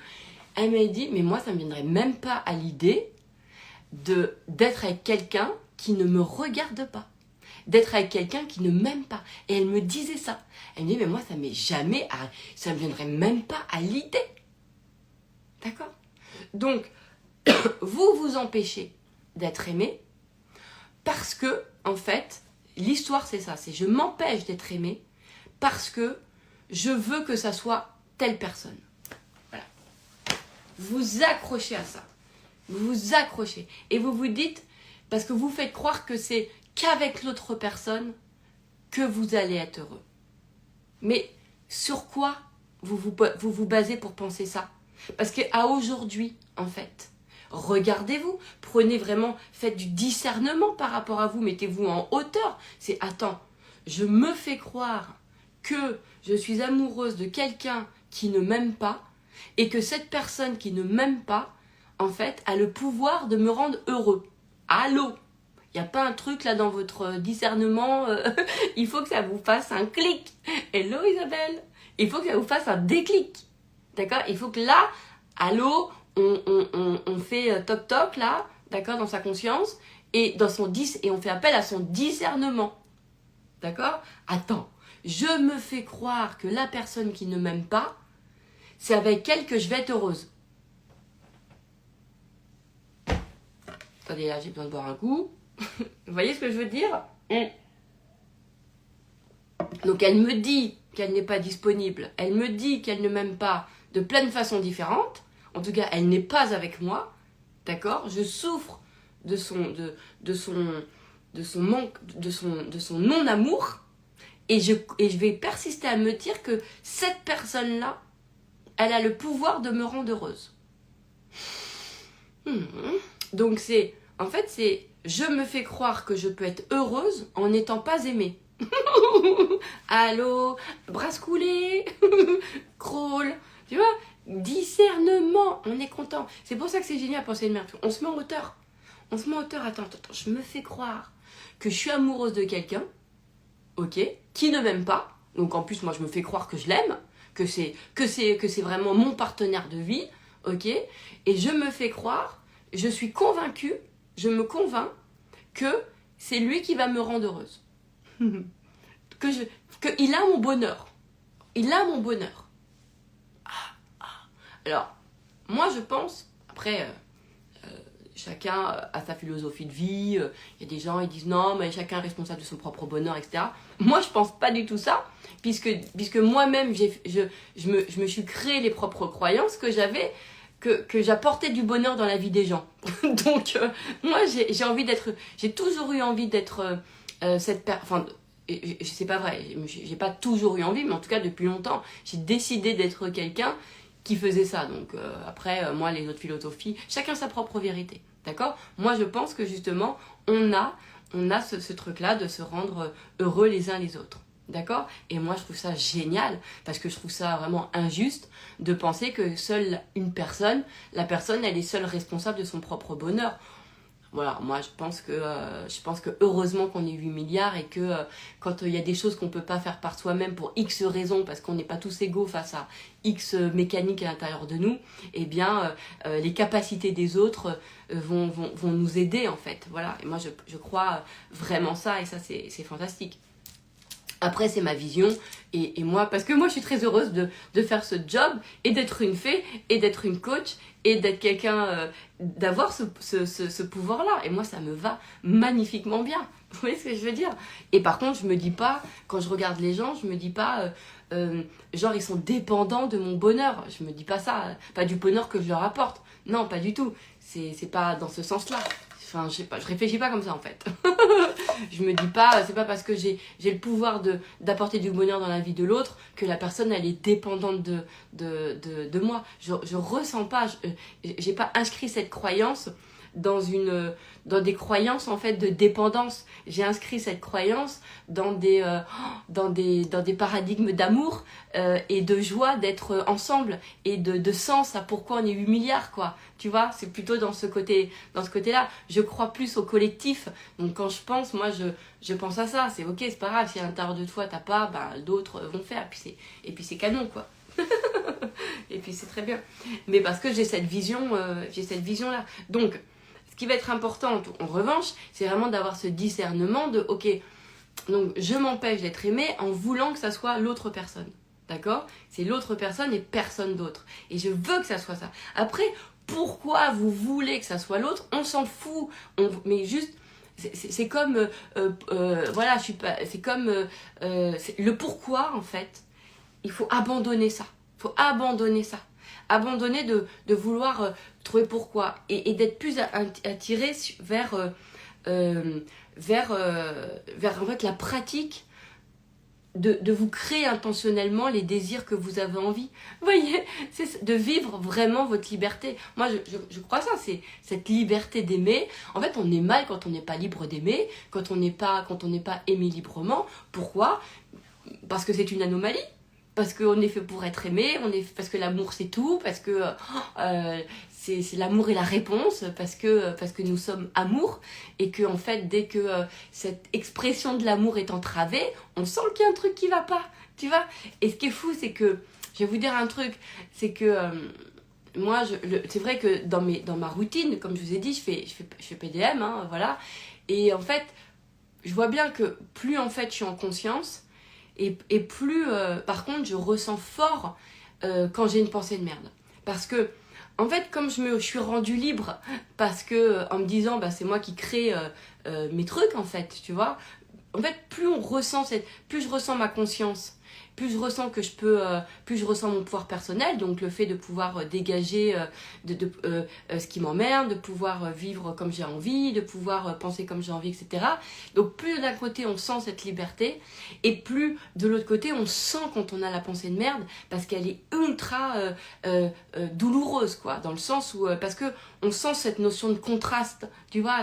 Speaker 1: elle m'avait dit, mais moi, ça ne me viendrait même pas à l'idée d'être avec quelqu'un qui ne me regarde pas. D'être avec quelqu'un qui ne m'aime pas. Et elle me disait ça. Elle me dit, mais moi, ça me viendrait même pas à l'idée. D'accord? Donc, vous vous empêchez d'être aimé parce que, en fait, l'histoire, c'est ça. C'est je m'empêche d'être aimé parce que je veux que ça soit telle personne. Voilà. Vous accrochez à ça. Vous vous accrochez. Et vous vous dites, parce que vous faites croire que c'est qu'avec l'autre personne que vous allez être heureux. Mais sur quoi vous basez pour penser ça? Parce qu'à aujourd'hui, en fait, regardez-vous, faites du discernement par rapport à vous, mettez-vous en hauteur. C'est, attends, je me fais croire que je suis amoureuse de quelqu'un qui ne m'aime pas et que cette personne qui ne m'aime pas, en fait, a le pouvoir de me rendre heureux. Allô? Il n'y a pas un truc là dans votre discernement, il faut que ça vous fasse un clic. Hello Isabelle? Il faut que ça vous fasse un déclic. D'accord? Il faut que là, allô, on fait toc toc là, d'accord, dans sa conscience, et on fait appel à son discernement. D'accord? Attends, je me fais croire que la personne qui ne m'aime pas, c'est avec elle que je vais être heureuse. Attendez, là, j'ai besoin de boire un coup. Vous voyez ce que je veux dire? Donc elle me dit qu'elle n'est pas disponible, elle me dit qu'elle ne m'aime pas de plein de façons différentes, en tout cas elle n'est pas avec moi, d'accord? Je souffre de son manque, de son non-amour, et je vais persister à me dire que cette personne-là, elle a le pouvoir de me rendre heureuse. Donc je me fais croire que je peux être heureuse en n'étant pas aimée. Allô, brasse coulée, crawl, tu vois, discernement, on est content. C'est pour ça que c'est génial penser de merde. On se met en hauteur. Attends, je me fais croire que je suis amoureuse de quelqu'un, ok, qui ne m'aime pas. Donc en plus, moi, je me fais croire que je l'aime, que c'est vraiment mon partenaire de vie, ok. Et je me fais croire, je suis convaincue, je me convainc que c'est lui qui va me rendre heureuse. qu'il a mon bonheur. Il a mon bonheur. Alors, moi je pense, après, chacun a sa philosophie de vie, il y a des gens ils disent non, mais chacun est responsable de son propre bonheur, etc. Moi je pense pas du tout ça, puisque moi-même je me suis créé les propres croyances que j'avais, que j'apportais du bonheur dans la vie des gens. Donc moi j'ai toujours eu envie d'être c'est pas vrai, j'ai pas toujours eu envie, mais en tout cas depuis longtemps j'ai décidé d'être quelqu'un qui faisait ça. Donc après moi les autres philosophies, chacun sa propre vérité, d'accord? Moi je pense que justement on a ce truc là de se rendre heureux les uns les autres, D'accord? Et moi, je trouve ça génial, parce que je trouve ça vraiment injuste de penser que seule une personne, la personne, elle est seule responsable de son propre bonheur. Voilà, moi je pense que heureusement qu'on est 8 milliards et que quand il y a des choses qu'on ne peut pas faire par soi-même pour X raisons, parce qu'on n'est pas tous égaux face à X mécaniques à l'intérieur de nous, eh bien les capacités des autres vont nous aider en fait. Voilà, et moi je crois vraiment ça et ça c'est fantastique. Après, c'est ma vision, et moi, parce que moi, je suis très heureuse de faire ce job, et d'être une fée, et d'être une coach, et d'être quelqu'un, d'avoir ce pouvoir-là. Et moi, ça me va magnifiquement bien. Vous voyez ce que je veux dire? Et par contre, je me dis pas, quand je regarde les gens, je me dis pas, genre, ils sont dépendants de mon bonheur. Je me dis pas ça, pas du bonheur que je leur apporte. Non, pas du tout. C'est pas dans ce sens-là. Enfin, je sais pas, je réfléchis pas comme ça en fait. Je me dis pas, c'est pas parce que j'ai le pouvoir d'apporter du bonheur dans la vie de l'autre que la personne elle est dépendante de moi. Je ressens pas, j'ai pas inscrit cette croyance dans des croyances en fait de dépendance. J'ai inscrit cette croyance dans des paradigmes d'amour et de joie d'être ensemble et de sens à pourquoi on est 8 milliards quoi. Tu vois, c'est plutôt dans ce côté-là. Je crois plus au collectif. Donc quand je pense, moi je pense à ça. C'est ok, c'est pas grave, si à l'intérieur de toi t'as pas, ben, d'autres vont faire. Et puis c'est canon quoi. Et puis c'est très bien. Mais parce que j'ai cette vision-là. Donc, ce qui va être important, en revanche, c'est vraiment d'avoir ce discernement de, ok, donc je m'empêche d'être aimé en voulant que ça soit l'autre personne. D'accord? C'est l'autre personne et personne d'autre. Et je veux que ça soit ça. Après, pourquoi vous voulez que ça soit l'autre? On s'en fout. Mais juste, c'est comme, voilà, je suis pas, c'est comme le pourquoi en fait. Il faut abandonner ça. Il faut abandonner ça. Abandonner de vouloir trouver pourquoi. Et d'être plus attiré vers en fait, la pratique de vous créer intentionnellement les désirs que vous avez envie. Vous voyez, c'est de vivre vraiment votre liberté. Moi, je crois ça, c'est cette liberté d'aimer. En fait, on est mal quand on n'est pas libre d'aimer, quand on n'est pas aimé librement. Pourquoi? Parce que c'est une anomalie. Parce qu'on est fait pour être aimé, parce que l'amour c'est tout, parce que c'est l'amour et la réponse, parce que nous sommes amour, et que en fait dès que cette expression de l'amour est entravée, on sent qu'il y a un truc qui va pas, tu vois. Et ce qui est fou, c'est que, je vais vous dire un truc, c'est que moi, c'est vrai que dans ma routine, comme je vous ai dit, je fais PDM, hein, voilà, et en fait, je vois bien que plus en fait je suis en conscience, et plus, par contre, je ressens fort quand j'ai une pensée de merde. Parce que, en fait, comme je suis rendue libre, parce que, en me disant, bah, c'est moi qui crée mes trucs, en fait, tu vois. En fait, plus je ressens ma conscience, plus je ressens que plus je ressens mon pouvoir personnel, donc le fait de pouvoir dégager ce qui m'emmerde, de pouvoir vivre comme j'ai envie, de pouvoir penser comme j'ai envie, etc. Donc plus d'un côté on sent cette liberté, et plus de l'autre côté on sent quand on a la pensée de merde, parce qu'elle est ultra douloureuse, quoi, dans le sens où, parce que on sent cette notion de contraste, tu vois,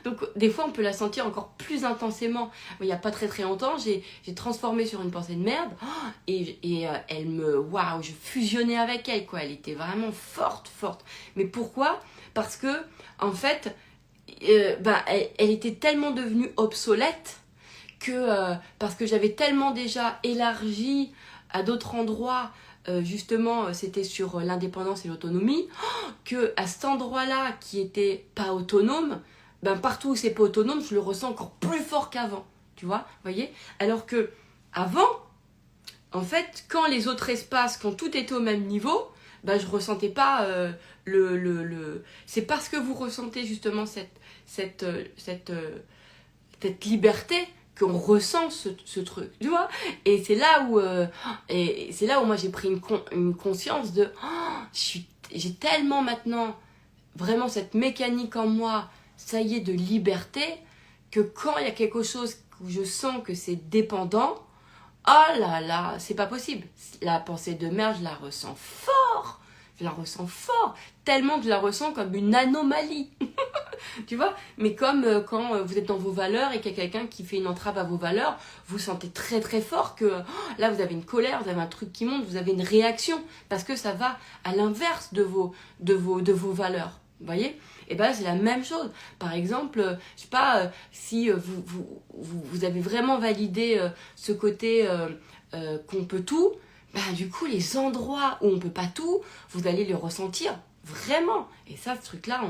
Speaker 1: donc des fois on peut la sentir encore plus intensément. Il n'y a pas très très longtemps, j'ai transformé sur une pensée de merde, et waouh, je fusionnais avec elle, quoi. Elle était vraiment forte. Mais pourquoi? Parce que en fait, elle était tellement devenue obsolète que parce que j'avais tellement déjà élargi à d'autres endroits. Justement, c'était sur l'indépendance et l'autonomie, que à cet endroit-là qui était pas autonome, ben partout où c'est pas autonome, je le ressens encore plus fort qu'avant, tu vois, voyez. Alors que avant, en fait, quand les autres espaces, quand tout était au même niveau, ben je ressentais pas c'est parce que vous ressentez justement cette liberté qu'on ressent ce truc, tu vois. Et c'est là où moi j'ai pris une conscience de j'ai tellement maintenant vraiment cette mécanique en moi, ça y est, de liberté, que quand il y a quelque chose où je sens que c'est dépendant, oh là là, c'est pas possible. La pensée de merde, je la ressens fort, tellement que je la ressens comme une anomalie. Tu vois, mais comme quand vous êtes dans vos valeurs et qu'il y a quelqu'un qui fait une entrave à vos valeurs, vous sentez très très fort que là vous avez une colère, vous avez un truc qui monte, vous avez une réaction parce que ça va à l'inverse de vos valeurs. Vous voyez? Et ben c'est la même chose. Par exemple, je sais pas si vous avez vraiment validé ce côté qu'on peut tout, bah du coup les endroits où on peut pas tout, vous allez les ressentir vraiment. Et ça, ce truc-là,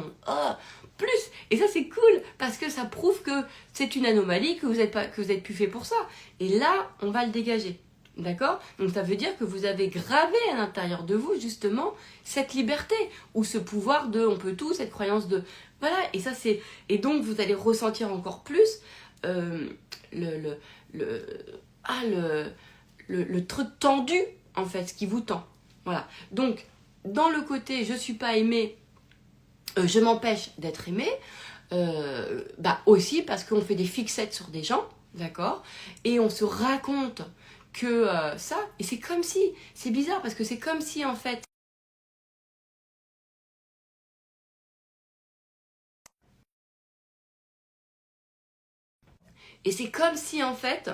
Speaker 1: plus. Et ça, c'est cool parce que ça prouve que c'est une anomalie, que vous êtes plus fait pour ça. Et là, on va le dégager. D'accord? Donc ça veut dire que vous avez gravé à l'intérieur de vous, justement, cette liberté ou ce pouvoir de on peut tout, cette croyance de. Voilà, et ça, c'est. Et donc, vous allez ressentir encore plus le truc tendu, en fait, ce qui vous tend. Voilà. Donc, dans le côté je suis pas aimé, je m'empêche d'être aimé, bah aussi parce qu'on fait des fixettes sur des gens, d'accord, et on se raconte que ça, et c'est comme si, c'est bizarre parce que c'est comme si en fait, et c'est comme si en fait,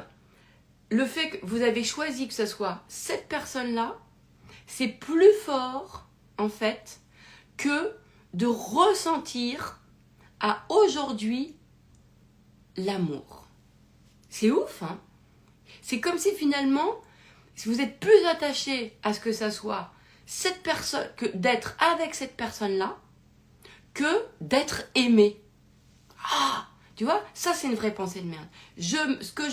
Speaker 1: le fait que vous avez choisi que ce soit cette personne-là, c'est plus fort en fait que de ressentir à aujourd'hui l'amour. C'est ouf, hein? C'est comme si finalement, si vous êtes plus attaché à ce que ça soit cette personne, que d'être avec cette personne-là, que d'être aimé. Ah, tu vois, ça c'est une vraie pensée de merde. Ce que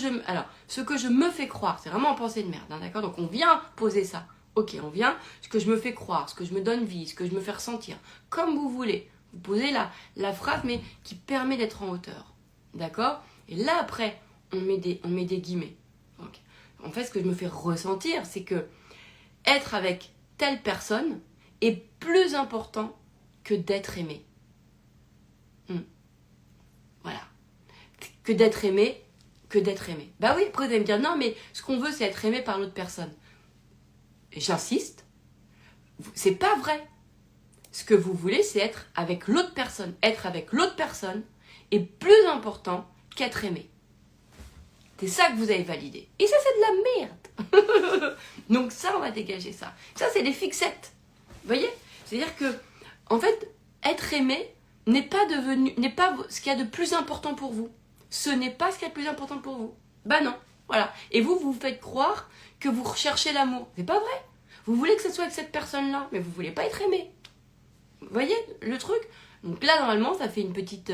Speaker 1: je me fais croire, c'est vraiment une pensée de merde, hein, d'accord? Donc on vient poser ça. Ok, on vient, ce que je me fais croire, ce que je me donne vie, ce que je me fais ressentir, comme vous voulez. Vous posez la phrase, mais qui permet d'être en hauteur. D'accord? Et là, après, on met des guillemets. Donc, en fait, ce que je me fais ressentir, c'est que être avec telle personne est plus important que d'être aimé. Voilà. Que d'être aimé, Bah oui, après vous allez me dire, non, mais ce qu'on veut, c'est être aimé par l'autre personne. J'insiste, c'est pas vrai. Ce que vous voulez, c'est être avec l'autre personne. Être avec l'autre personne est plus important qu'être aimé. C'est ça que vous avez validé. Et ça, c'est de la merde. Donc ça, on va dégager ça. Ça, c'est des fixettes. Vous voyez? C'est-à-dire que, en fait, être aimé n'est pas ce qu'il y a de plus important pour vous. Ce n'est pas ce qu'il y a de plus important pour vous. Bah non. Voilà. Et vous faites croire que vous recherchez l'amour. C'est pas vrai. Vous voulez que ce soit avec cette personne-là, mais vous voulez pas être aimé. Vous voyez le truc? Donc là, normalement, ça fait une petite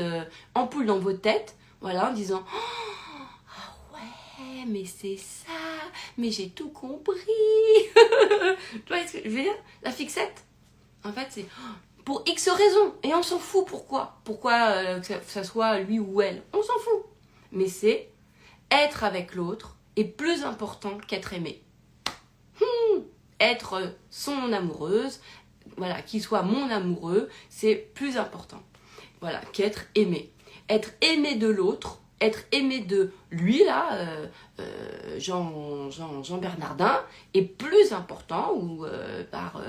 Speaker 1: ampoule dans votre tête, voilà, en disant ah ouais, mais c'est ça, mais j'ai tout compris. Tu vois ce que je veux dire? La fixette, en fait, c'est pour X raisons, et on s'en fout pourquoi. Pourquoi que ça soit lui ou elle, on s'en fout. Mais c'est être avec l'autre est plus important qu'être aimé. Être son amoureuse, voilà, qu'il soit mon amoureux, c'est plus important, voilà, qu'être aimé. Être aimé de l'autre, être aimé de lui, là, Jean Bernardin, est plus important, ou par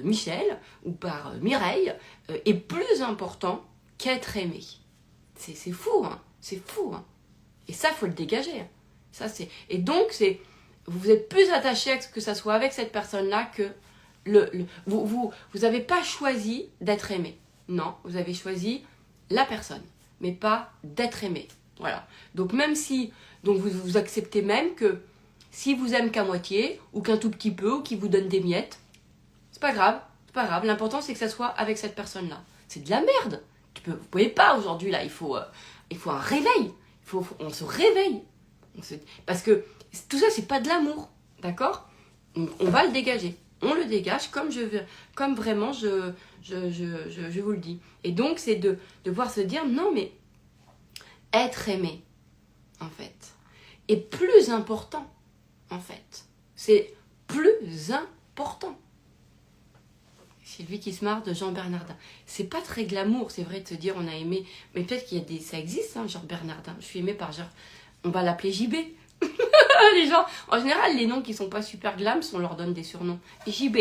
Speaker 1: Michel, ou par Mireille, est plus important qu'être aimé. C'est fou, hein, c'est fou, hein. Et ça, faut le dégager. Hein. Ça, et donc, vous êtes plus attaché à ce que ça soit avec cette personne-là que vous n'avez pas choisi d'être aimé. Non, vous avez choisi la personne, mais pas d'être aimé. Voilà. Donc même si, donc vous acceptez même que si vous aime qu'à moitié, ou qu'un tout petit peu, ou qu'il vous donne des miettes, c'est pas grave, c'est pas grave. L'important c'est que ça soit avec cette personne-là. C'est de la merde. Vous pouvez pas aujourd'hui là. Il faut un réveil. On se réveille. Parce que tout ça c'est pas de l'amour, d'accord? Donc on va le dégager. On le dégage comme vraiment je vous le dis. Et donc c'est de pouvoir se dire non mais être aimé en fait est plus important en fait. C'est plus important. C'est lui qui se marre de Jean Bernardin. C'est pas très glamour, c'est vrai de se dire on a aimé, mais peut-être qu'il y a ça existe, hein, Jean Bernardin. Je suis aimée par Jean. On va l'appeler JB. Les gens, en général, les noms qui sont pas super glam, on leur donne des surnoms. JB,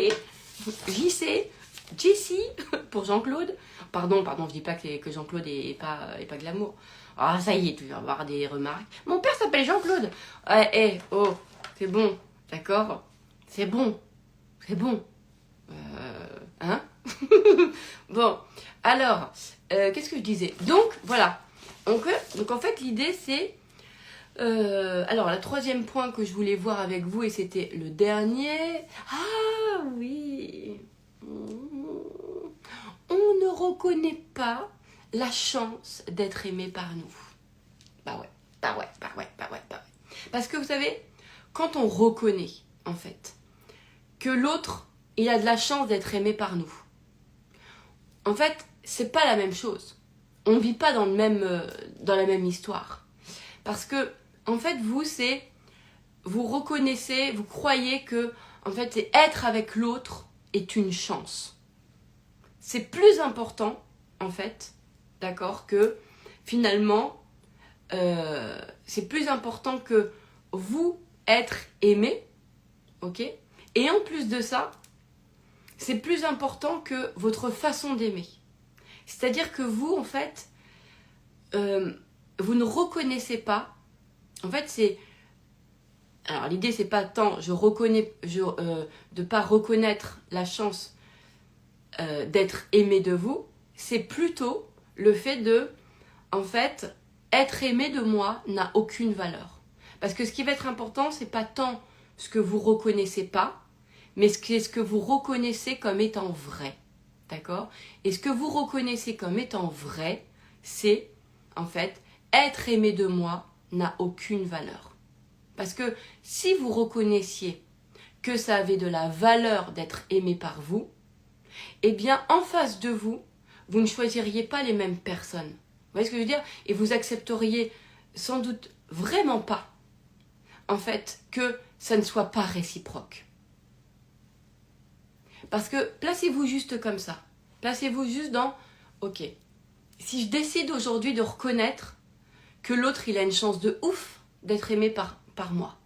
Speaker 1: JC, Jessie, pour Jean-Claude. Pardon, je dis pas que Jean-Claude est pas glamour. Ah, ça y est, tu vas avoir des remarques. Mon père s'appelle Jean-Claude. Oh, c'est bon, d'accord? C'est bon. Hein? Bon, alors, qu'est-ce que je disais? Donc, voilà. Donc en fait, l'idée, c'est... alors, le troisième point que je voulais voir avec vous, et c'était le dernier... Ah, oui. On ne reconnaît pas la chance d'être aimé par nous. Bah ouais. Parce que vous savez, quand on reconnaît, en fait, que l'autre, il a de la chance d'être aimé par nous, en fait, c'est pas la même chose. On ne vit pas dans la même histoire. Parce que, en fait, vous reconnaissez, vous croyez que, en fait, c'est être avec l'autre est une chance. C'est plus important, en fait, d'accord, que finalement, c'est plus important que vous être aimé, ok? Et en plus de ça, c'est plus important que votre façon d'aimer. C'est-à-dire que vous, en fait, vous ne reconnaissez pas. En fait, c'est... Alors, l'idée, c'est pas tant de pas reconnaître la chance d'être aimé de vous. C'est plutôt le fait de, en fait, être aimé de moi n'a aucune valeur. Parce que ce qui va être important, c'est pas tant ce que vous reconnaissez pas, mais ce que vous reconnaissez comme étant vrai. D'accord? Et ce que vous reconnaissez comme étant vrai, c'est, en fait, être aimé de moi n'a aucune valeur. Parce que si vous reconnaissiez que ça avait de la valeur d'être aimé par vous, eh bien, en face de vous, vous ne choisiriez pas les mêmes personnes. Vous voyez ce que je veux dire? Et vous accepteriez sans doute vraiment pas, en fait, que ça ne soit pas réciproque. Parce que placez-vous juste comme ça. Placez-vous juste dans, ok, si je décide aujourd'hui de reconnaître que l'autre, il a une chance de ouf d'être aimé par moi.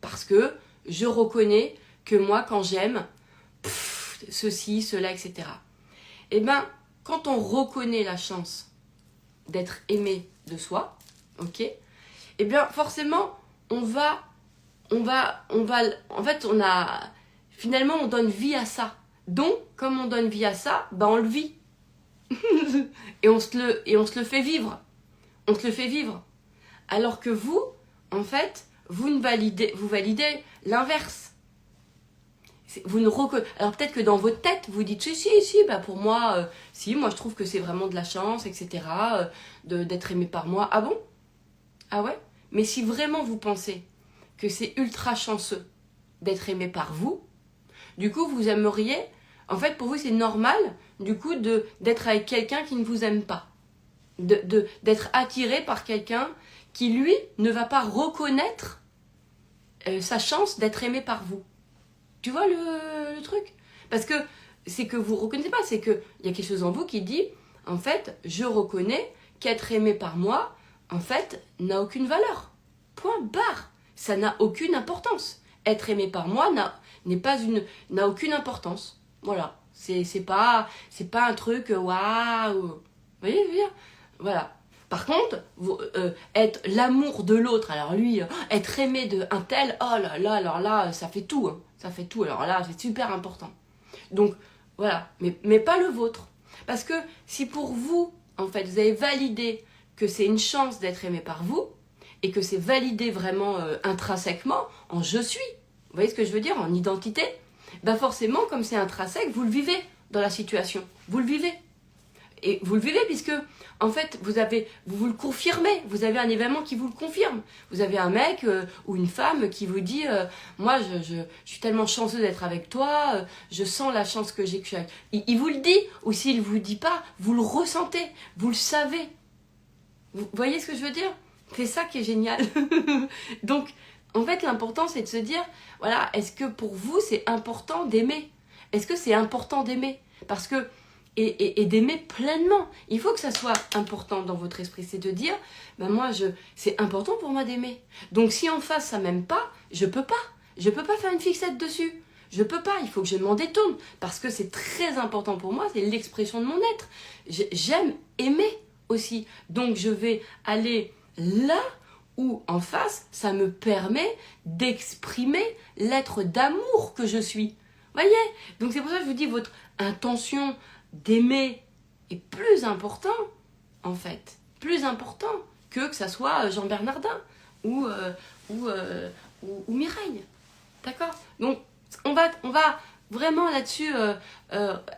Speaker 1: Parce que je reconnais que moi, quand j'aime, ceci, cela, etc. Eh bien, quand on reconnaît la chance d'être aimé de soi, ok, eh bien, forcément, en fait, finalement, on donne vie à ça. Donc, comme on donne vie à ça, ben on le vit. et on se le fait vivre. On se le fait vivre. Alors que vous, en fait, vous validez l'inverse. Alors peut-être que dans votre tête, vous dites si, bah pour moi, moi je trouve que c'est vraiment de la chance, etc. D'être aimé par moi. Ah bon? Ah ouais? Mais si vraiment vous pensez que c'est ultra chanceux d'être aimé par vous, du coup vous aimeriez, en fait pour vous c'est normal, du coup d'être avec quelqu'un qui ne vous aime pas. D'être attiré par quelqu'un qui lui ne va pas reconnaître sa chance d'être aimé par vous. Tu vois le truc? Parce que c'est que vous ne reconnaissez pas, c'est qu'il y a quelque chose en vous qui dit, en fait, je reconnais qu'être aimé par moi, en fait, n'a aucune valeur. Point barre. Ça n'a aucune importance. Être aimé par moi n'a aucune importance. Voilà. C'est pas un truc waouh. Vous voyez, je veux dire? Voilà. Par contre, être l'amour de l'autre, alors lui, être aimé d'un tel, oh là là, alors là, ça fait tout. Hein. Ça fait tout, alors là, c'est super important. Donc, voilà, mais pas le vôtre. Parce que si pour vous, en fait, vous avez validé que c'est une chance d'être aimé par vous, et que c'est validé vraiment intrinsèquement, en je suis, vous voyez ce que je veux dire, en identité, ben forcément, comme c'est intrinsèque, vous le vivez dans la situation. Vous le vivez. Et vous le vivez puisque, en fait, vous le confirmez. Vous avez un événement qui vous le confirme. Vous avez un mec ou une femme qui vous dit moi, je suis tellement chanceux d'être avec toi, je sens la chance que j'ai. Il vous le dit, ou s'il ne vous le dit pas, vous le ressentez, vous le savez. Vous voyez ce que je veux dire? C'est ça qui est génial. Donc, en fait, l'important, c'est de se dire, voilà, est-ce que pour vous, c'est important d'aimer? Est-ce que c'est important d'aimer? Parce que et d'aimer pleinement. Il faut que ça soit important dans votre esprit. C'est de dire, ben moi, c'est important pour moi d'aimer. Donc si en face, ça m'aime pas, je peux pas faire une fixette dessus. Je peux pas, il faut que je m'en détourne. Parce que c'est très important pour moi, c'est l'expression de mon être. J'aime aimer aussi. Donc je vais aller là où en face, ça me permet d'exprimer l'être d'amour que je suis. Voyez? Donc c'est pour ça que je vous dis, votre intention d'aimer est plus important, en fait. Plus important que ça soit Jean Bernardin ou Mireille. D'accord? Donc on va vraiment là-dessus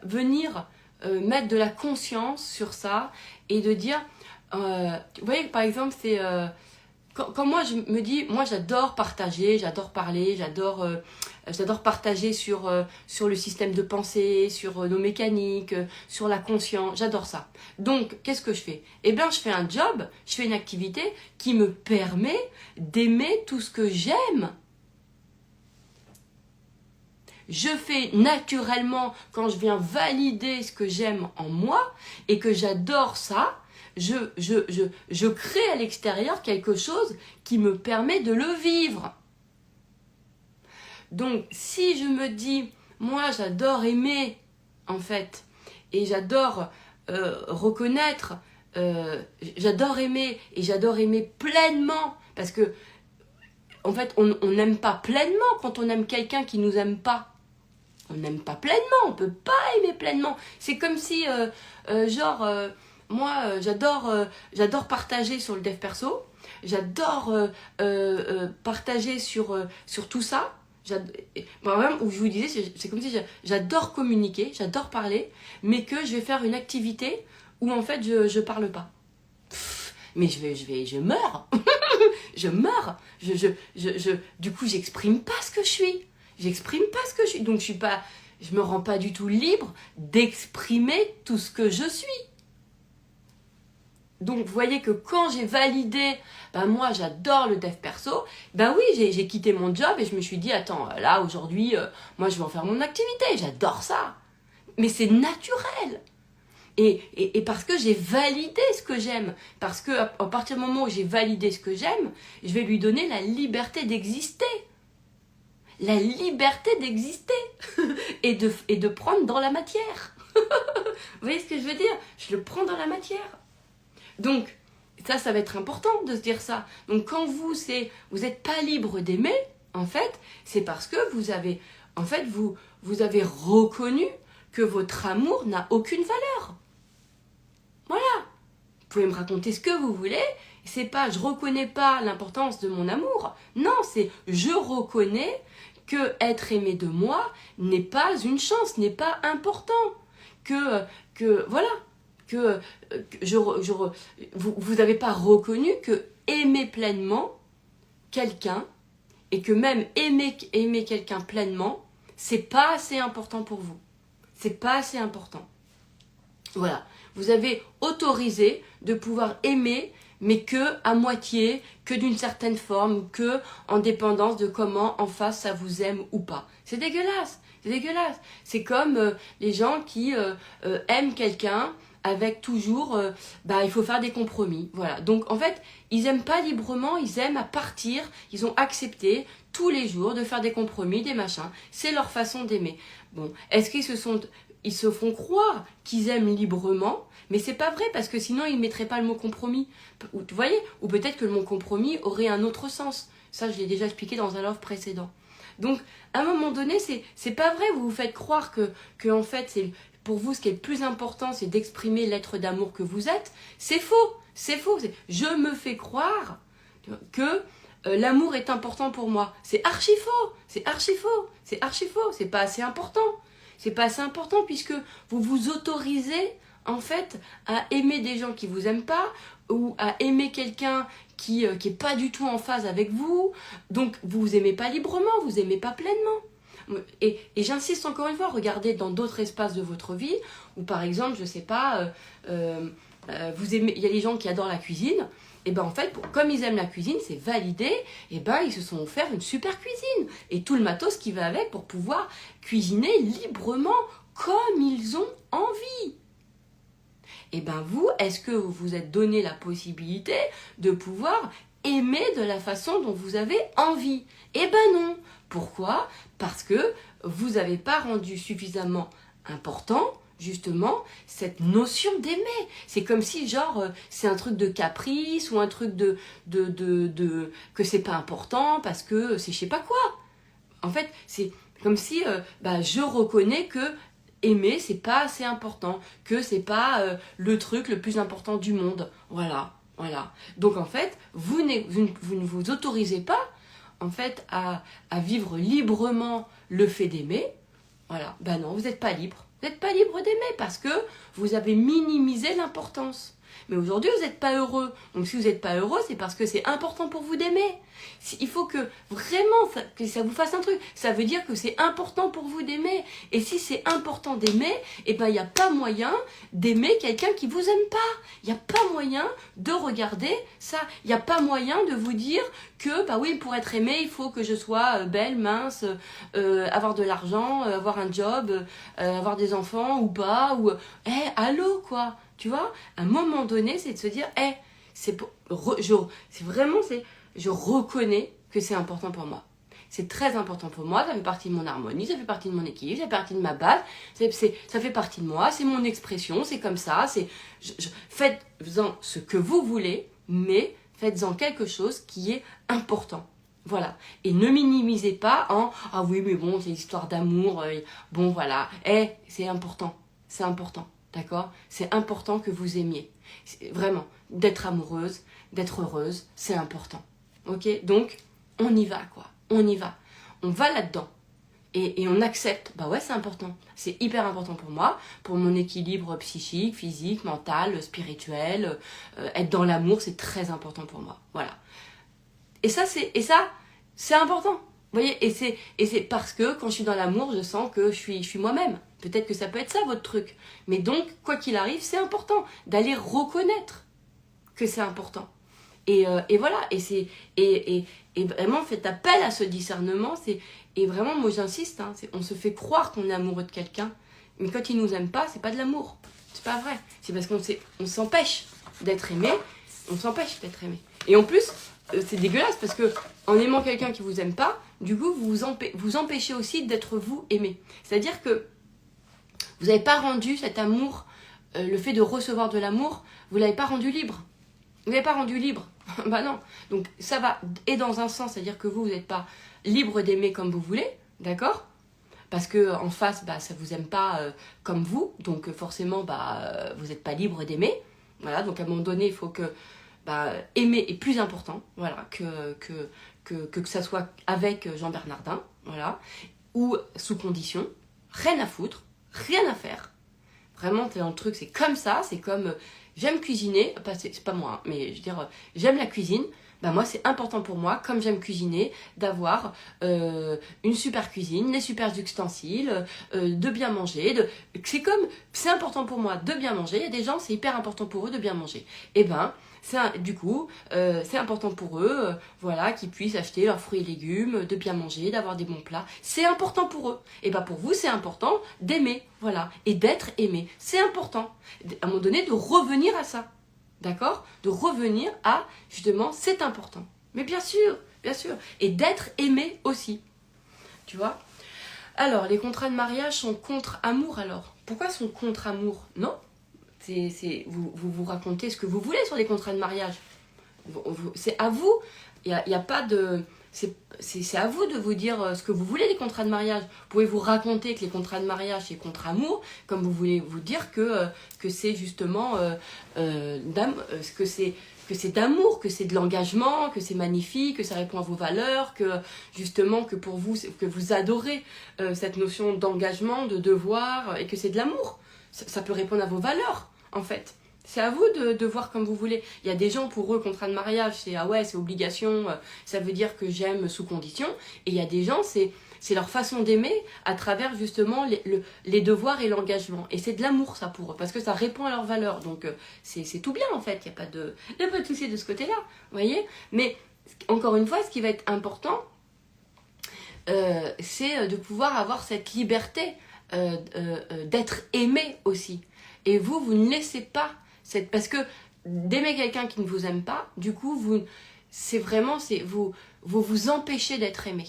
Speaker 1: venir mettre de la conscience sur ça et de dire, vous voyez, par exemple, c'est... quand moi je me dis, moi j'adore partager, j'adore parler, j'adore partager sur le système de pensée, sur nos mécaniques, sur la conscience, j'adore ça. Donc qu'est-ce que je fais? Eh bien je fais un job, je fais une activité qui me permet d'aimer tout ce que j'aime. Je fais naturellement, quand je viens valider ce que j'aime en moi et que j'adore ça, je crée à l'extérieur quelque chose qui me permet de le vivre. Donc, si je me dis, moi j'adore aimer, en fait, et j'adore reconnaître, j'adore aimer, et j'adore aimer pleinement, parce que, en fait, on n'aime pas pleinement quand on aime quelqu'un qui nous aime pas. On n'aime pas pleinement, on peut pas aimer pleinement. C'est comme si, moi, j'adore partager sur le dev perso, j'adore partager sur tout ça. Moi-même, où je vous disais, c'est comme si j'adore communiquer, j'adore parler, mais que je vais faire une activité où en fait je parle pas. Mais je meurs. Je meurs. Du coup, j'exprime pas ce que je suis. J'exprime pas ce que je suis. Donc, je me rends pas du tout libre d'exprimer tout ce que je suis. Donc, vous voyez que quand j'ai validé, moi, j'adore le dev perso, oui, j'ai quitté mon job et je me suis dit, attends, là, aujourd'hui, moi, je vais en faire mon activité. J'adore ça. Mais c'est naturel. Et parce que j'ai validé ce que j'aime. Parce que à partir du moment où j'ai validé ce que j'aime, je vais lui donner la liberté d'exister. La liberté d'exister et de prendre dans la matière. Vous voyez ce que je veux dire? Je le prends dans la matière. Donc, ça va être important de se dire ça. Donc, quand vous n'êtes pas libre d'aimer, en fait, c'est parce que vous avez reconnu que votre amour n'a aucune valeur. Voilà. Vous pouvez me raconter ce que vous voulez. C'est pas, je reconnais pas l'importance de mon amour. Non, c'est, je reconnais que être aimé de moi n'est pas une chance, n'est pas important. Vous n'avez pas reconnu que aimer pleinement quelqu'un et que même aimer quelqu'un pleinement, c'est pas assez important pour vous. C'est pas assez important. Voilà. Vous avez autorisé de pouvoir aimer, mais que à moitié, que d'une certaine forme, que en dépendance de comment en face ça vous aime ou pas. C'est dégueulasse, c'est dégueulasse. C'est comme les gens qui aiment quelqu'un avec toujours, il faut faire des compromis. Voilà. Donc en fait, ils aiment pas librement, ils aiment à partir, ils ont accepté tous les jours de faire des compromis, des machins. C'est leur façon d'aimer. Bon, est-ce qu'ils se font croire qu'ils aiment librement, mais c'est pas vrai parce que sinon ils mettraient pas le mot compromis. Vous voyez? Ou peut-être que le mot compromis aurait un autre sens. Ça, je l'ai déjà expliqué dans un live précédent. Donc, à un moment donné, c'est pas vrai. Vous vous faites croire que en fait, pour vous, ce qui est le plus important, c'est d'exprimer l'être d'amour que vous êtes. C'est faux. C'est faux. Je me fais croire que l'amour est important pour moi. C'est archi faux. C'est archi faux. C'est archi faux. C'est pas assez important. C'est pas assez important puisque vous vous autorisez en fait à aimer des gens qui vous aiment pas ou à aimer quelqu'un qui est pas du tout en phase avec vous. Donc vous vous aimez pas librement, vous aimez pas pleinement. Et j'insiste encore une fois, regardez dans d'autres espaces de votre vie où par exemple, je sais pas, vous aimez, il y a des gens qui adorent la cuisine. Et en fait, comme ils aiment la cuisine, c'est validé, ils se sont offerts une super cuisine. Et tout le matos qui va avec pour pouvoir cuisiner librement comme ils ont envie. Vous, est-ce que vous vous êtes donné la possibilité de pouvoir aimer de la façon dont vous avez envie? Non. Pourquoi? Parce que vous n'avez pas rendu suffisamment important, justement, cette notion d'aimer. C'est comme si, genre, c'est un truc de caprice ou un truc que c'est pas important parce que c'est je sais pas quoi. En fait, c'est comme si je reconnais que aimer, c'est pas assez important, que c'est pas le truc le plus important du monde. Voilà. Donc, en fait, vous ne vous autorisez pas, en fait, à vivre librement le fait d'aimer. Voilà. Non, vous n'êtes pas libre. Vous n'êtes pas libre d'aimer parce que vous avez minimisé l'importance. Mais aujourd'hui, vous n'êtes pas heureux. Donc si vous n'êtes pas heureux, c'est parce que c'est important pour vous d'aimer. Il faut que vraiment que ça vous fasse un truc. Ça veut dire que c'est important pour vous d'aimer. Et si c'est important d'aimer, il n'y a pas moyen d'aimer quelqu'un qui vous aime pas. Il n'y a pas moyen de regarder ça. Il n'y a pas moyen de vous dire que, oui, pour être aimé, il faut que je sois belle, mince, avoir de l'argent, avoir un job, avoir des enfants ou pas. Allô, quoi. Tu vois, à un moment donné, c'est de se dire, je reconnais que c'est important pour moi. C'est très important pour moi, ça fait partie de mon harmonie, ça fait partie de mon équilibre, ça fait partie de ma base, ça fait partie de moi, c'est mon expression, c'est comme ça, faites-en ce que vous voulez, mais faites-en quelque chose qui est important. Voilà. Et ne minimisez pas en, ah oui, mais bon, c'est l'histoire d'amour, bon voilà, c'est important, c'est important. D'accord ? C'est important que vous aimiez. Vraiment, d'être amoureuse, d'être heureuse, c'est important. Ok ? Donc, on y va, quoi. On y va. On va là-dedans. Et on accepte. C'est important. C'est hyper important pour moi, pour mon équilibre psychique, physique, mental, spirituel. Être dans l'amour, c'est très important pour moi. Voilà. Et ça, c'est important. Vous voyez, et c'est parce que quand je suis dans l'amour, je sens que je suis moi-même. Peut-être que ça peut être ça votre truc. Mais donc, quoi qu'il arrive, c'est important d'aller reconnaître que c'est important. Et voilà, et vraiment faites appel à ce discernement. Et vraiment, moi j'insiste, on se fait croire qu'on est amoureux de quelqu'un, mais quand il nous aime pas, c'est pas de l'amour. C'est pas vrai. C'est parce qu'on s'empêche d'être aimé. On s'empêche d'être aimé. Et en plus, c'est dégueulasse parce que en aimant quelqu'un qui vous aime pas, du coup, vous empêchez aussi d'être vous aimé. C'est-à-dire que vous n'avez pas rendu cet amour, le fait de recevoir de l'amour, vous ne l'avez pas rendu libre. Vous n'avez pas rendu libre. Non. Donc ça va, et dans un sens, c'est-à-dire que vous n'êtes pas libre d'aimer comme vous voulez, d'accord ? Parce que en face, ça vous aime pas comme vous, donc forcément, vous n'êtes pas libre d'aimer. Voilà, donc à un moment donné, il faut que aimer est plus important, voilà, que ça soit avec Jean Bernardin, voilà, ou sous condition, rien à foutre, rien à faire. Vraiment, t'es dans le truc, c'est comme ça, c'est comme j'aime cuisiner, c'est pas moi, mais je veux dire, j'aime la cuisine. Moi, c'est important pour moi, comme j'aime cuisiner, d'avoir une super cuisine, les super ustensiles, de bien manger. C'est important pour moi de bien manger. Il y a des gens, c'est hyper important pour eux de bien manger. C'est important pour eux, voilà, qu'ils puissent acheter leurs fruits et légumes, de bien manger, d'avoir des bons plats. C'est important pour eux. Pour vous, c'est important d'aimer, voilà, et d'être aimé. C'est important, à un moment donné, de revenir à ça. D'accord ? De revenir à, justement, c'est important. Mais bien sûr. Et d'être aimé aussi. Tu vois ? Alors, les contrats de mariage sont contre amour, alors. Pourquoi sont contre amour ? Non ? Vous racontez ce que vous voulez sur les contrats de mariage. C'est à vous. Il y a pas de... C'est à vous de vous dire ce que vous voulez des contrats de mariage. Vous pouvez vous raconter que les contrats de mariage c'est contre amour, comme vous voulez vous dire que c'est justement que c'est d'amour, que c'est de l'engagement, que c'est magnifique, que ça répond à vos valeurs, que justement que pour vous que vous adorez cette notion d'engagement, de devoir et que c'est de l'amour. Ça peut répondre à vos valeurs en fait. C'est à vous de voir comme vous voulez. Il y a des gens, pour eux, contrat de mariage, c'est ah ouais, c'est obligation, ça veut dire que j'aime sous condition. Et il y a des gens, c'est leur façon d'aimer à travers justement les devoirs et l'engagement. Et c'est de l'amour, ça, pour eux, parce que ça répond à leurs valeurs. Donc c'est tout bien, en fait. Il n'y a pas de souci de ce côté-là, vous voyez. Mais encore une fois, ce qui va être important, c'est de pouvoir avoir cette liberté d'être aimé aussi. Et vous ne laissez pas parce que d'aimer quelqu'un qui ne vous aime pas, du coup, vous vous empêchez d'être aimé.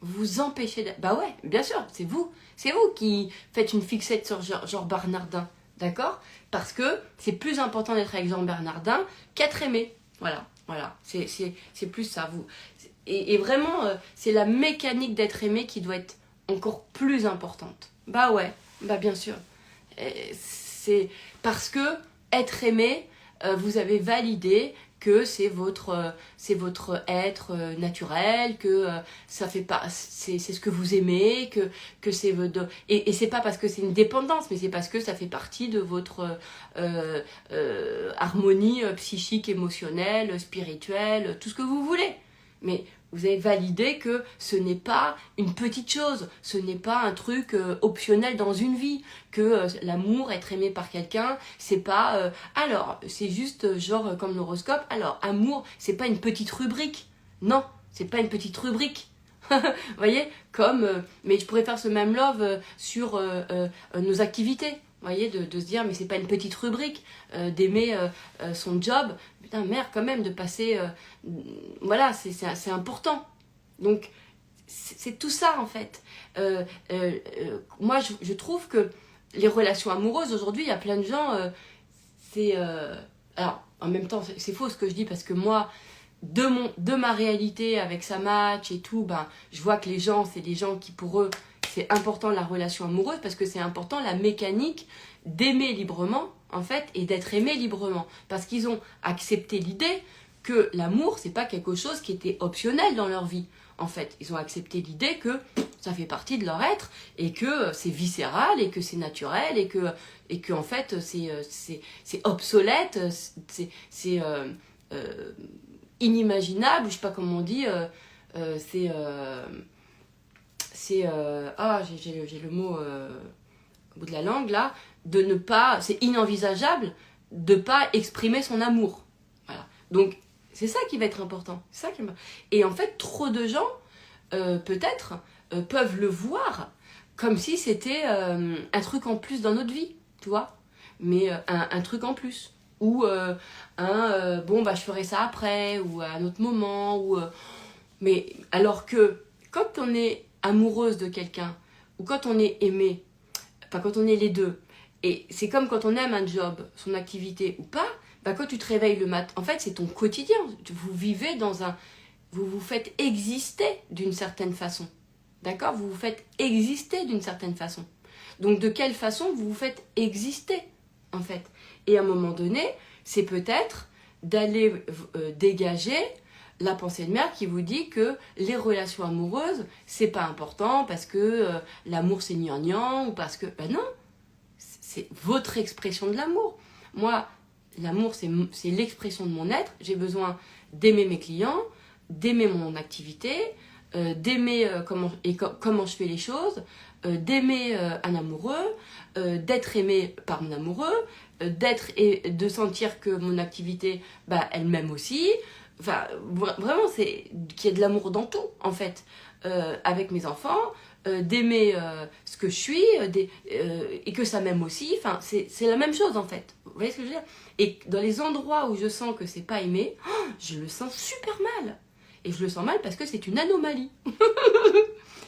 Speaker 1: vous empêcher Bah ouais, bien sûr, c'est vous. C'est vous qui faites une fixette sur Jean Bernardin, d'accord? Parce que c'est plus important d'être avec Jean Bernardin qu'être aimé. Voilà. C'est plus ça, vous. Et vraiment, c'est la mécanique d'être aimé qui doit être encore plus importante. Bah ouais, bah bien sûr. C'est parce que être aimé, vous avez validé que c'est votre être naturel, que ça fait pas, c'est ce que vous aimez, que c'est votre, et c'est pas parce que c'est une dépendance, mais c'est parce que ça fait partie de votre harmonie psychique, émotionnelle, spirituelle, tout ce que vous voulez. Mais vous avez validé que ce n'est pas une petite chose, ce n'est pas un truc optionnel dans une vie, que l'amour, être aimé par quelqu'un, c'est pas... alors, c'est juste genre comme l'horoscope, alors, amour, c'est pas une petite rubrique. Non, c'est pas une petite rubrique. Vous voyez, comme... mais je pourrais faire ce même love sur nos activités. Vous voyez, de se dire, mais c'est pas une petite rubrique, d'aimer son job. Putain, merde, quand même, de passer... voilà, c'est important. Donc, c'est tout ça, en fait. Moi, je trouve que les relations amoureuses, aujourd'hui, il y a plein de gens... alors, en même temps, c'est faux ce que je dis, parce que moi, de ma réalité avec sa match et tout, ben, je vois que les gens, c'est des gens qui, pour eux, c'est important la relation amoureuse, parce que c'est important la mécanique d'aimer librement, en fait, et d'être aimé librement. Parce qu'ils ont accepté l'idée que l'amour, c'est pas quelque chose qui était optionnel dans leur vie. En fait, ils ont accepté l'idée que ça fait partie de leur être, et que c'est viscéral, et que c'est naturel, et que en fait, c'est obsolète, c'est inimaginable, je sais pas comment on dit, j'ai le mot au bout de la langue là, de ne pas, c'est inenvisageable de pas exprimer son amour. Voilà. Donc c'est ça qui va être important. Et en fait, trop de gens peut-être peuvent le voir comme si c'était un truc en plus dans notre vie, tu vois, mais un truc en plus. Ou bon bah je ferai ça après, ou à un autre moment, ou mais alors que quand on est amoureuse de quelqu'un, ou quand on est aimé, enfin quand on est les deux, et c'est comme quand on aime un job, son activité ou pas, bah quand tu te réveilles le matin, en fait c'est ton quotidien, vous vivez dans un... Vous vous faites exister d'une certaine façon, d'accord? Vous vous faites exister d'une certaine façon. Donc de quelle façon vous vous faites exister, en fait? Et à un moment donné, c'est peut-être d'aller dégager la pensée de mère qui vous dit que les relations amoureuses, c'est pas important parce que l'amour c'est gnangnan, ou parce que... Ben non, c'est votre expression de l'amour. Moi, l'amour c'est l'expression de mon être. J'ai besoin d'aimer mes clients, d'aimer mon activité, d'aimer comment je fais les choses, d'aimer un amoureux, d'être aimé par mon amoureux, d'être et de sentir que mon activité, bah, elle m'aime aussi. Enfin, vraiment, c'est qu'il y ait de l'amour dans tout, en fait. Avec mes enfants, d'aimer ce que je suis, et que ça m'aime aussi. Enfin, c'est la même chose, en fait. Vous voyez ce que je veux dire? Et dans les endroits où je sens que c'est pas aimé, je le sens super mal. Et je le sens mal parce que c'est une anomalie.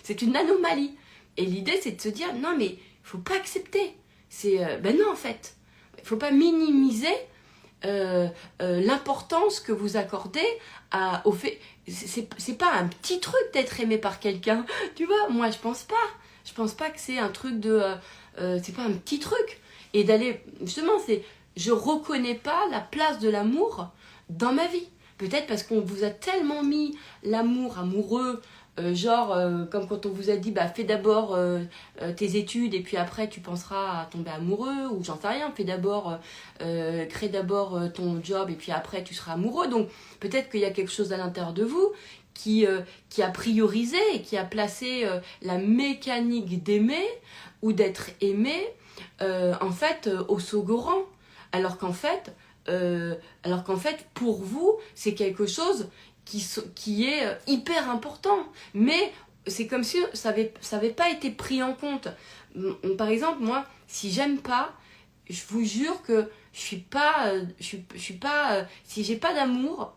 Speaker 1: C'est une anomalie. Et l'idée, c'est de se dire, non, mais il faut pas accepter. Ben non, en fait. Il faut pas minimiser l'importance que vous accordez au fait. C'est pas un petit truc d'être aimé par quelqu'un. Tu vois, moi, je pense pas. Je pense pas que c'est un truc de... c'est pas un petit truc. Et d'aller... Justement, je reconnais pas la place de l'amour dans ma vie. Peut-être parce qu'on vous a tellement mis l'amour amoureux, comme quand on vous a dit, bah, fais d'abord tes études et puis après tu penseras à tomber amoureux, ou j'en sais rien, crée d'abord ton job et puis après tu seras amoureux. Donc peut-être qu'il y a quelque chose à l'intérieur de vous qui a priorisé et qui a placé la mécanique d'aimer ou d'être aimé en fait au second rang. Alors qu'en fait, pour vous, c'est quelque chose qui est hyper important. Mais c'est comme si ça avait pas été pris en compte. Par exemple, moi, si j'aime pas, je vous jure que je suis pas si j'ai pas d'amour,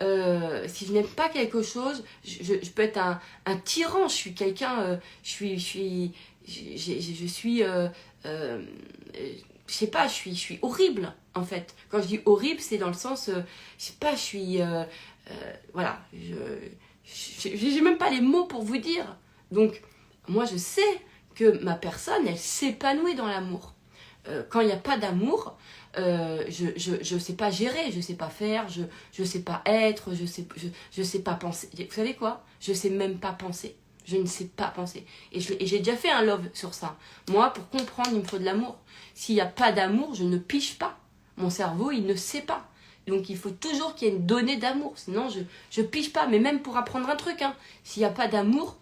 Speaker 1: si je n'aime pas quelque chose, je peux être un tyran. Je suis quelqu'un, je sais pas, je suis horrible en fait. Quand je dis horrible, c'est dans le sens, je sais pas, je suis, voilà, j'ai même pas les mots pour vous dire. Donc, moi, je sais que ma personne, elle s'épanouit dans l'amour. Quand il n'y a pas d'amour, je sais pas gérer, je sais pas faire, je sais pas être, je sais pas penser. Vous savez quoi? Je sais même pas penser. Je ne sais pas penser. Et j'ai déjà fait un love sur ça. Moi, pour comprendre, il me faut de l'amour. S'il n'y a pas d'amour, je ne pige pas. Mon cerveau, il ne sait pas. Donc il faut toujours qu'il y ait une donnée d'amour. Sinon, je pige pas. Mais même pour apprendre un truc, hein, s'il n'y a pas d'amour,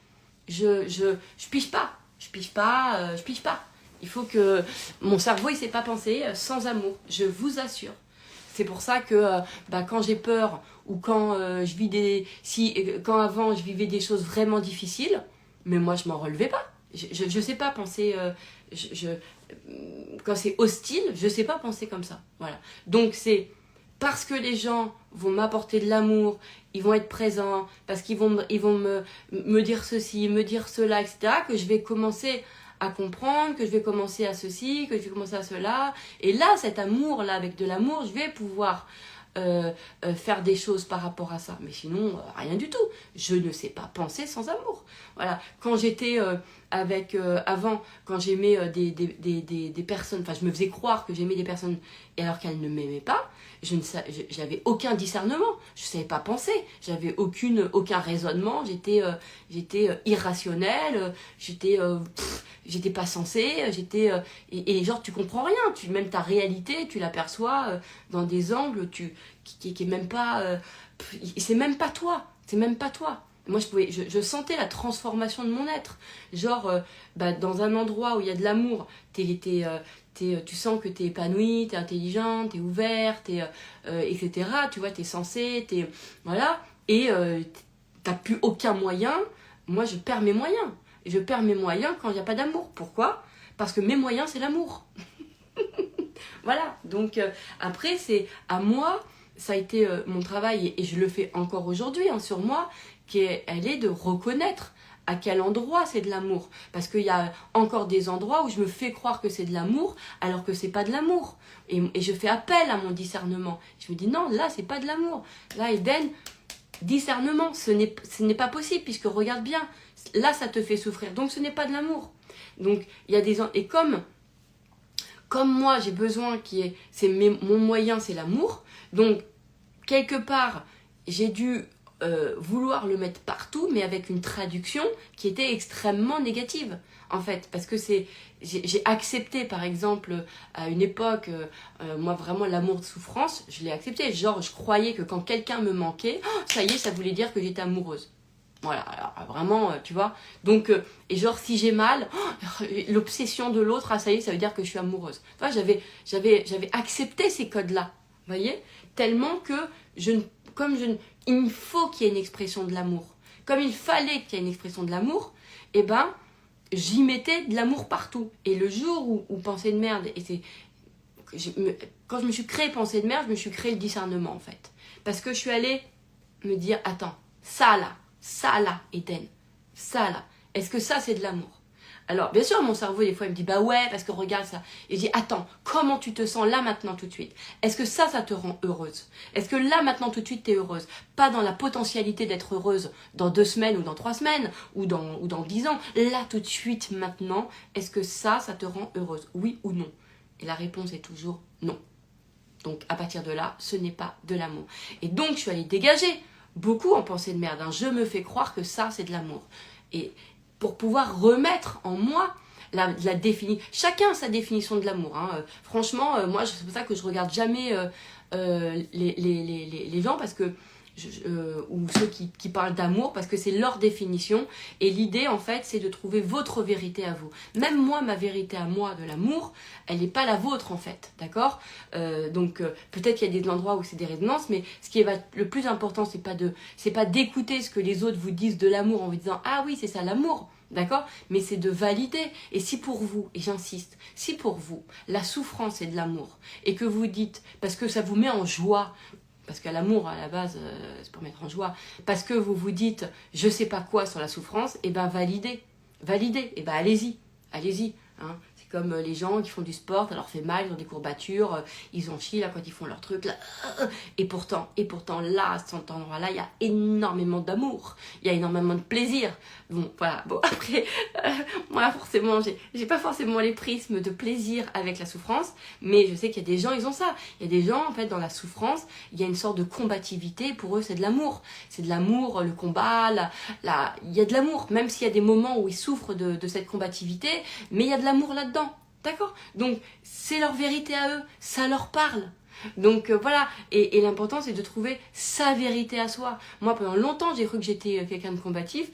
Speaker 1: je pige pas. Je pige pas, je pige pas. Il faut que mon cerveau, il ne sait pas penser sans amour. Je vous assure. C'est pour ça que quand j'ai peur ou quand je vis quand avant je vivais des choses vraiment difficiles, mais moi je m'en relevais pas. Je sais pas penser quand c'est hostile, je sais pas penser comme ça. Voilà. Donc c'est parce que les gens vont m'apporter de l'amour, ils vont être présents, parce qu'ils vont me dire ceci, me dire cela, etc., que je vais commencer à comprendre, que je vais commencer à ceci, que je vais commencer à cela. Et là, cet amour-là, avec de l'amour, je vais pouvoir faire des choses par rapport à ça. Mais sinon, rien du tout. Je ne sais pas penser sans amour. Voilà. Quand j'étais avant, quand j'aimais des personnes, enfin, je me faisais croire que j'aimais des personnes alors qu'elles ne m'aimaient pas, j'avais aucun discernement. Je ne savais pas penser. J'avais aucun raisonnement. J'étais irrationnelle. J'étais pas sensée, et genre tu comprends rien, même ta réalité tu l'aperçois dans des angles qui est même pas c'est même pas toi, moi je sentais la transformation de mon être, genre dans un endroit où il y a de l'amour, tu sens que t'es épanouie, t'es intelligente, t'es ouverte, etc. Tu vois, t'es sensée, voilà, et t'as plus aucun moyen. Moi je perds mes moyens. Je perds mes moyens quand il n'y a pas d'amour. Pourquoi? Parce que mes moyens, c'est l'amour. Voilà. Donc, après, c'est à moi, ça a été mon travail, et je le fais encore aujourd'hui sur moi, elle est de reconnaître à quel endroit c'est de l'amour. Parce qu'il y a encore des endroits où je me fais croire que c'est de l'amour, alors que c'est pas de l'amour. Et je fais appel à mon discernement. Je me dis, non, là, c'est pas de l'amour. Là, Eden, discernement, ce n'est pas possible, puisque regarde bien, là ça te fait souffrir, donc ce n'est pas de l'amour. Donc il y a et comme moi j'ai besoin mon moyen c'est l'amour, donc quelque part j'ai dû vouloir le mettre partout, mais avec une traduction qui était extrêmement négative en fait, parce que j'ai accepté par exemple à une époque moi vraiment l'amour de souffrance, je l'ai accepté, genre je croyais que quand quelqu'un me manquait, ça y est, ça voulait dire que j'étais amoureuse. Voilà, alors vraiment, tu vois. Donc, et genre, si j'ai mal, l'obsession de l'autre, ça y est, ça veut dire que je suis amoureuse. Tu vois, j'avais accepté ces codes-là, vous voyez. Tellement que, il me faut qu'il y ait une expression de l'amour. Comme il fallait qu'il y ait une expression de l'amour, eh ben, j'y mettais de l'amour partout. Et le jour où pensée de merde, quand je me suis créé pensée de merde, je me suis créé le discernement, en fait. Parce que je suis allée me dire, attends, ça là, Eden, ça là, est-ce que ça c'est de l'amour? Alors, bien sûr, mon cerveau, des fois, il me dit, bah ouais, parce que regarde ça. Et je dis, attends, comment tu te sens là, maintenant, tout de suite? Est-ce que ça te rend heureuse? Est-ce que là, maintenant, tout de suite, t'es heureuse? Pas dans la potentialité d'être heureuse dans 2 semaines ou dans 3 semaines ou dans 10 ans. Là, tout de suite, maintenant, est-ce que ça te rend heureuse? Oui ou non? Et la réponse est toujours non. Donc, à partir de là, ce n'est pas de l'amour. Et donc, je suis allée dégager beaucoup en pensée de merde. Je me fais croire que ça, c'est de l'amour. Et pour pouvoir remettre en moi la définition. Chacun a sa définition de l'amour. Franchement, moi, c'est pour ça que je regarde jamais les gens, parce que ou ceux qui parlent d'amour, parce que c'est leur définition, et l'idée en fait c'est de trouver votre vérité à vous. Même moi, ma vérité à moi de l'amour, elle n'est pas la vôtre en fait, d'accord? Donc peut-être qu'il y a des endroits où c'est des résonances, mais ce qui est le plus important, c'est pas d'écouter ce que les autres vous disent de l'amour en vous disant ah oui c'est ça l'amour, d'accord? Mais c'est de valider. Et si pour vous, et j'insiste, si pour vous la souffrance est de l'amour, et que vous dites, parce que ça vous met en joie, parce qu'à l'amour, à la base, c'est pour mettre en joie, parce que vous vous dites je sais pas quoi sur la souffrance, et ben validez, et ben allez-y, hein. C'est comme les gens qui font du sport, ça leur fait mal, ils ont des courbatures, ils en chient là quand ils font leur truc là, et pourtant là, à cet endroit-là, il y a énormément d'amour, il y a énormément de plaisir. Bon, voilà, bon après, moi forcément, j'ai pas forcément les prismes de plaisir avec la souffrance, mais je sais qu'il y a des gens, ils ont ça. Il y a des gens, en fait, dans la souffrance, il y a une sorte de combativité, pour eux c'est de l'amour. C'est de l'amour, le combat, il y a de l'amour, même s'il y a des moments où ils souffrent de cette combativité, mais il y a de l'amour là-dedans. D'accord? Donc, c'est leur vérité à eux, ça leur parle. Donc voilà, et l'important c'est de trouver sa vérité à soi. Moi pendant longtemps j'ai cru que j'étais quelqu'un de combatif,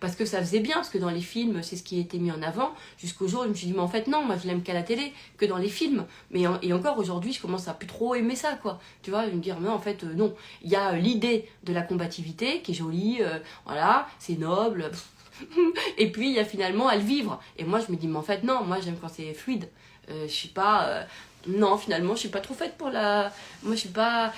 Speaker 1: parce que ça faisait bien, parce que dans les films c'est ce qui était mis en avant, jusqu'au jour où je me suis dit mais en fait non, moi je l'aime qu'à la télé, que dans les films. Et encore aujourd'hui je commence à plus trop aimer ça quoi. Tu vois, je me dire mais en fait non, il y a l'idée de la combativité qui est jolie, voilà, c'est noble. Et puis il y a finalement à le vivre. Et moi je me dis mais en fait non, moi j'aime quand c'est fluide. Je suis pas non, finalement, je suis pas trop faite pour la. Moi, je suis pas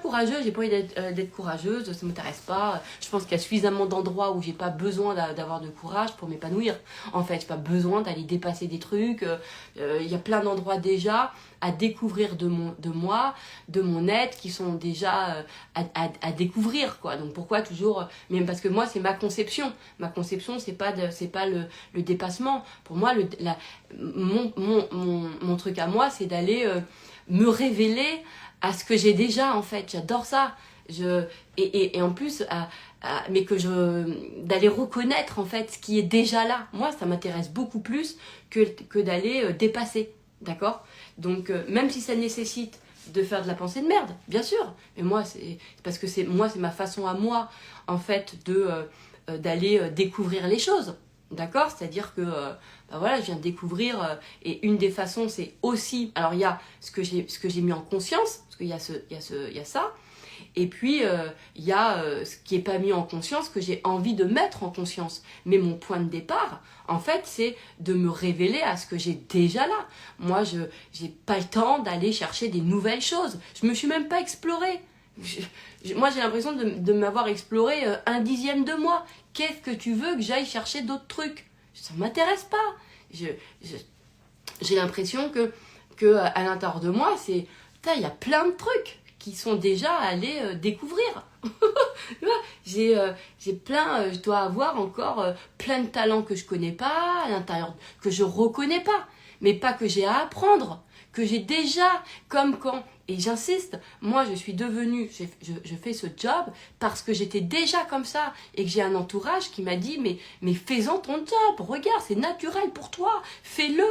Speaker 1: courageuse. J'ai pas envie d'être courageuse. Ça m'intéresse pas. Je pense qu'il y a suffisamment d'endroits où j'ai pas besoin d'avoir de courage pour m'épanouir. En fait, j'ai pas besoin d'aller dépasser des trucs. Il y a plein d'endroits déjà à découvrir de moi, de mon être, qui sont déjà à découvrir, quoi. Donc pourquoi toujours. Même parce que moi, c'est ma conception. Ma conception, c'est pas le dépassement. Pour moi, mon truc à moi, c'est d'aller me révéler à ce que j'ai déjà, en fait. J'adore ça. Et en plus, d'aller reconnaître, en fait, ce qui est déjà là. Moi, ça m'intéresse beaucoup plus que d'aller dépasser. D'accord? Donc, même si ça nécessite de faire de la pensée de merde, bien sûr. Mais moi, c'est parce que c'est ma façon à moi, en fait, d'aller découvrir les choses. D'accord? C'est-à-dire que voilà, je viens de découvrir, et une des façons, c'est aussi. Alors, il y a ce que j'ai mis en conscience, parce qu'il y a ça. Et puis, il y a ce qui n'est pas mis en conscience, que j'ai envie de mettre en conscience. Mais mon point de départ, en fait, c'est de me révéler à ce que j'ai déjà là. Moi, je n'ai pas le temps d'aller chercher des nouvelles choses. Je ne me suis même pas explorée. Moi, j'ai l'impression de m'avoir exploré un dixième de moi. Qu'est-ce que tu veux que j'aille chercher d'autres trucs? Ça ne m'intéresse pas. J'ai l'impression que à l'intérieur de moi, il y a plein de trucs qui sont déjà allés découvrir. J'ai plein, je dois avoir encore plein de talents que je connais pas, à l'intérieur, que je reconnais pas, mais pas que j'ai à apprendre, que j'ai déjà, comme quand, et j'insiste, moi je suis devenue, je fais ce job parce que j'étais déjà comme ça, et que j'ai un entourage qui m'a dit, mais fais-en ton job, regarde, c'est naturel pour toi, fais-le.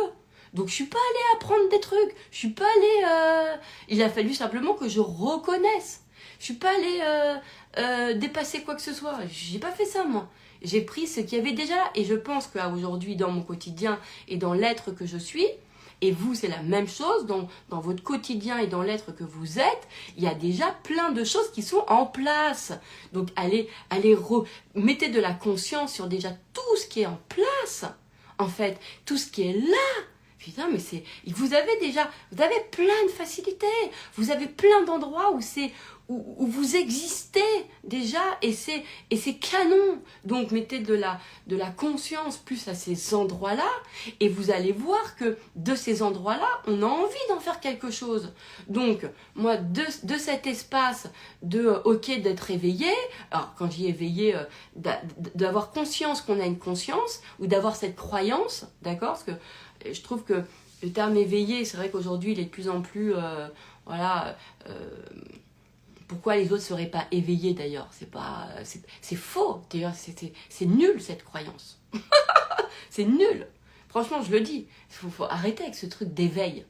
Speaker 1: Donc je suis pas allée apprendre des trucs, je suis pas allée. Il a fallu simplement que je reconnaisse. Je suis pas allée dépasser quoi que ce soit. J'ai pas fait ça moi. J'ai pris ce qu'il y avait déjà là, et je pense qu'aujourd'hui dans mon quotidien et dans l'être que je suis, et vous c'est la même chose dans votre quotidien et dans l'être que vous êtes, il y a déjà plein de choses qui sont en place. Donc mettez de la conscience sur déjà tout ce qui est en place. En fait, tout ce qui est là. Putain, mais vous avez plein de facilités, vous avez plein d'endroits où vous existez déjà, et c'est canon. Donc mettez de la conscience plus à ces endroits-là, et vous allez voir que de ces endroits-là, on a envie d'en faire quelque chose. Donc moi, de cet espace d'être éveillé, alors quand j'y éveillé, d'avoir conscience qu'on a une conscience, ou d'avoir cette croyance, d'accord, parce que je trouve que le terme éveillé, c'est vrai qu'aujourd'hui, il est de plus en plus... pourquoi les autres ne seraient pas éveillés d'ailleurs? C'est faux. D'ailleurs, c'est nul cette croyance. C'est nul. Franchement, je le dis. Il faut arrêter avec ce truc d'éveil.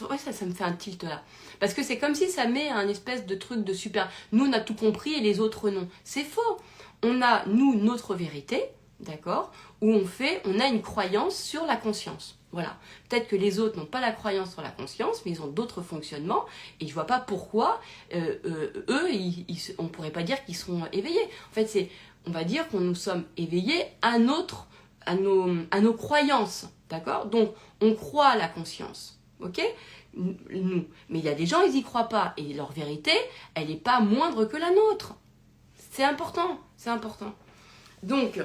Speaker 1: Ouais, ça me fait un tilt là. Parce que c'est comme si ça met un espèce de truc de super... Nous, on a tout compris et les autres non. C'est faux. On a, nous, notre vérité, d'accord, où on a une croyance sur la conscience. Voilà. Peut-être que les autres n'ont pas la croyance sur la conscience, mais ils ont d'autres fonctionnements, et je vois pas pourquoi eux, on pourrait pas dire qu'ils sont éveillés. En fait, on va dire qu'on nous sommes éveillés à nos croyances, d'accord? Donc, on croit à la conscience, ok? nous. Mais il y a des gens, ils y croient pas. Et leur vérité, elle n'est pas moindre que la nôtre. C'est important, c'est important. Donc,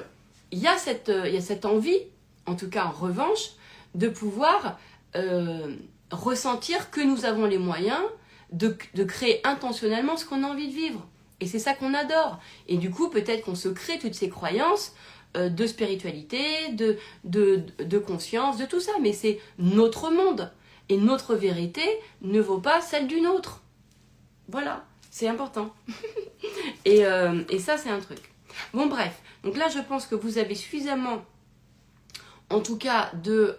Speaker 1: il y a cette envie, en tout cas en revanche, de pouvoir ressentir que nous avons les moyens de créer intentionnellement ce qu'on a envie de vivre. Et c'est ça qu'on adore. Et du coup, peut-être qu'on se crée toutes ces croyances de spiritualité, de conscience, de tout ça. Mais c'est notre monde. Et notre vérité ne vaut pas celle d'une autre. Voilà, c'est important. et ça, c'est un truc. Bon, bref. Donc là, je pense que vous avez suffisamment, en tout cas, de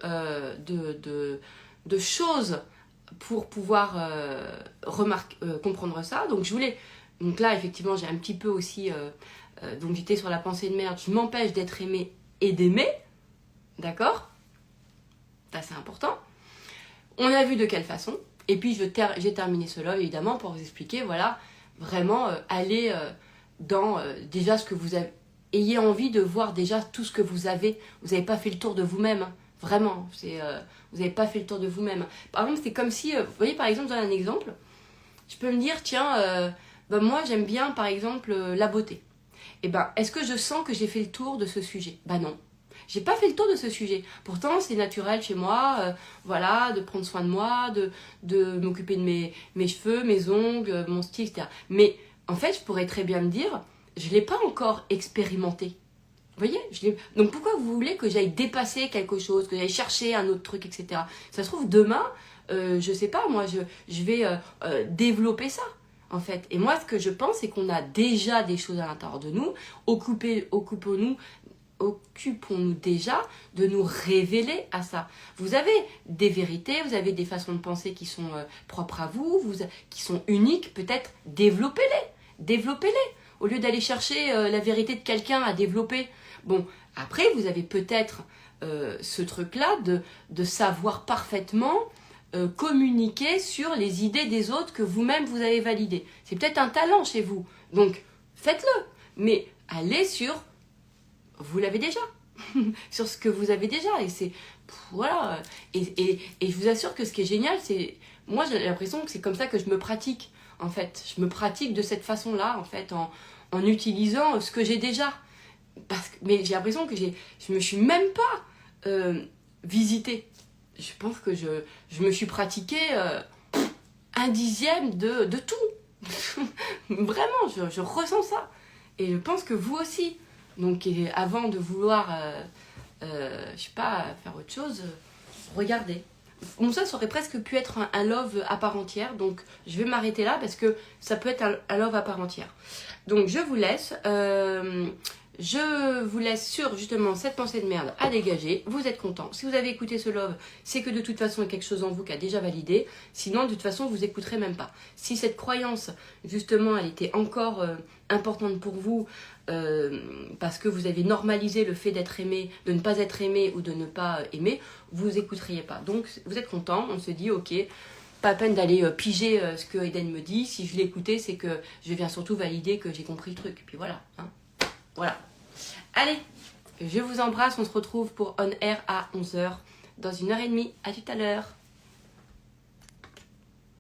Speaker 1: choses pour pouvoir comprendre ça. Donc là, effectivement, j'ai un petit peu aussi... donc j'étais sur la pensée de merde. Je m'empêche d'être aimé et d'aimer. D'accord? Ça, c'est important. On a vu de quelle façon. Et puis, j'ai terminé cela, évidemment, pour vous expliquer, voilà, vraiment, aller dans déjà ce que vous avez... Ayez envie de voir déjà tout ce que vous avez. Vous n'avez pas fait le tour de vous-même. Hein. Vraiment. Vous n'avez pas fait le tour de vous-même. Par exemple, c'est comme si... vous voyez, par exemple, dans un exemple, je peux me dire, tiens, moi, j'aime bien, par exemple, la beauté. Et est-ce que je sens que j'ai fait le tour de ce sujet? Non. J'ai pas fait le tour de ce sujet. Pourtant, c'est naturel chez moi, voilà, de prendre soin de moi, de m'occuper de mes cheveux, mes ongles, mon style, etc. Mais en fait, je pourrais très bien me dire, je l'ai pas encore expérimenté. Vous voyez? Donc pourquoi vous voulez que j'aille dépasser quelque chose, que j'aille chercher un autre truc, etc. Ça se trouve, demain, je sais pas, moi, je vais développer ça. En fait. Et moi, ce que je pense, c'est qu'on a déjà des choses à l'intérieur de nous. Occupons-nous déjà de nous révéler à ça. Vous avez des vérités, vous avez des façons de penser qui sont propres à vous, qui sont uniques, peut-être développez-les. Développez-les. Au lieu d'aller chercher la vérité de quelqu'un à développer. Bon, après, vous avez peut-être ce truc-là de savoir parfaitement communiquer sur les idées des autres que vous-même vous avez validées. C'est peut-être un talent chez vous. Donc, faites-le. Mais allez sur... Vous l'avez déjà. Sur ce que vous avez déjà. Et c'est... Voilà. Et je vous assure que ce qui est génial, c'est... Moi, j'ai l'impression que c'est comme ça que je me pratique. En fait, je me pratique de cette façon-là, en fait, en utilisant ce que j'ai déjà. Mais j'ai l'impression que je me suis même pas visitée. Je pense que je me suis pratiqué 1/10 de tout. Vraiment, je ressens ça. Et je pense que vous aussi. Donc, avant de vouloir, je sais pas, faire autre chose, regardez. Bon, ça aurait presque pu être un love à part entière. Donc, je vais m'arrêter là parce que ça peut être un love à part entière. Donc, je vous laisse. Je vous laisse sur justement cette pensée de merde à dégager. Vous êtes content. Si vous avez écouté ce love, c'est que de toute façon il y a quelque chose en vous qui a déjà validé. Sinon, de toute façon, vous écouterez même pas. Si cette croyance, justement, elle était encore importante pour vous, parce que vous avez normalisé le fait d'être aimé, de ne pas être aimé ou de ne pas aimer, vous écouteriez pas. Donc, vous êtes content. On se dit, ok, pas la peine d'aller piger ce que Eden me dit. Si je l'ai écouté, c'est que je viens surtout valider que j'ai compris le truc. Et puis voilà. Hein. Voilà. Allez, je vous embrasse. On se retrouve pour On Air à 11h dans 1h30. À tout à l'heure.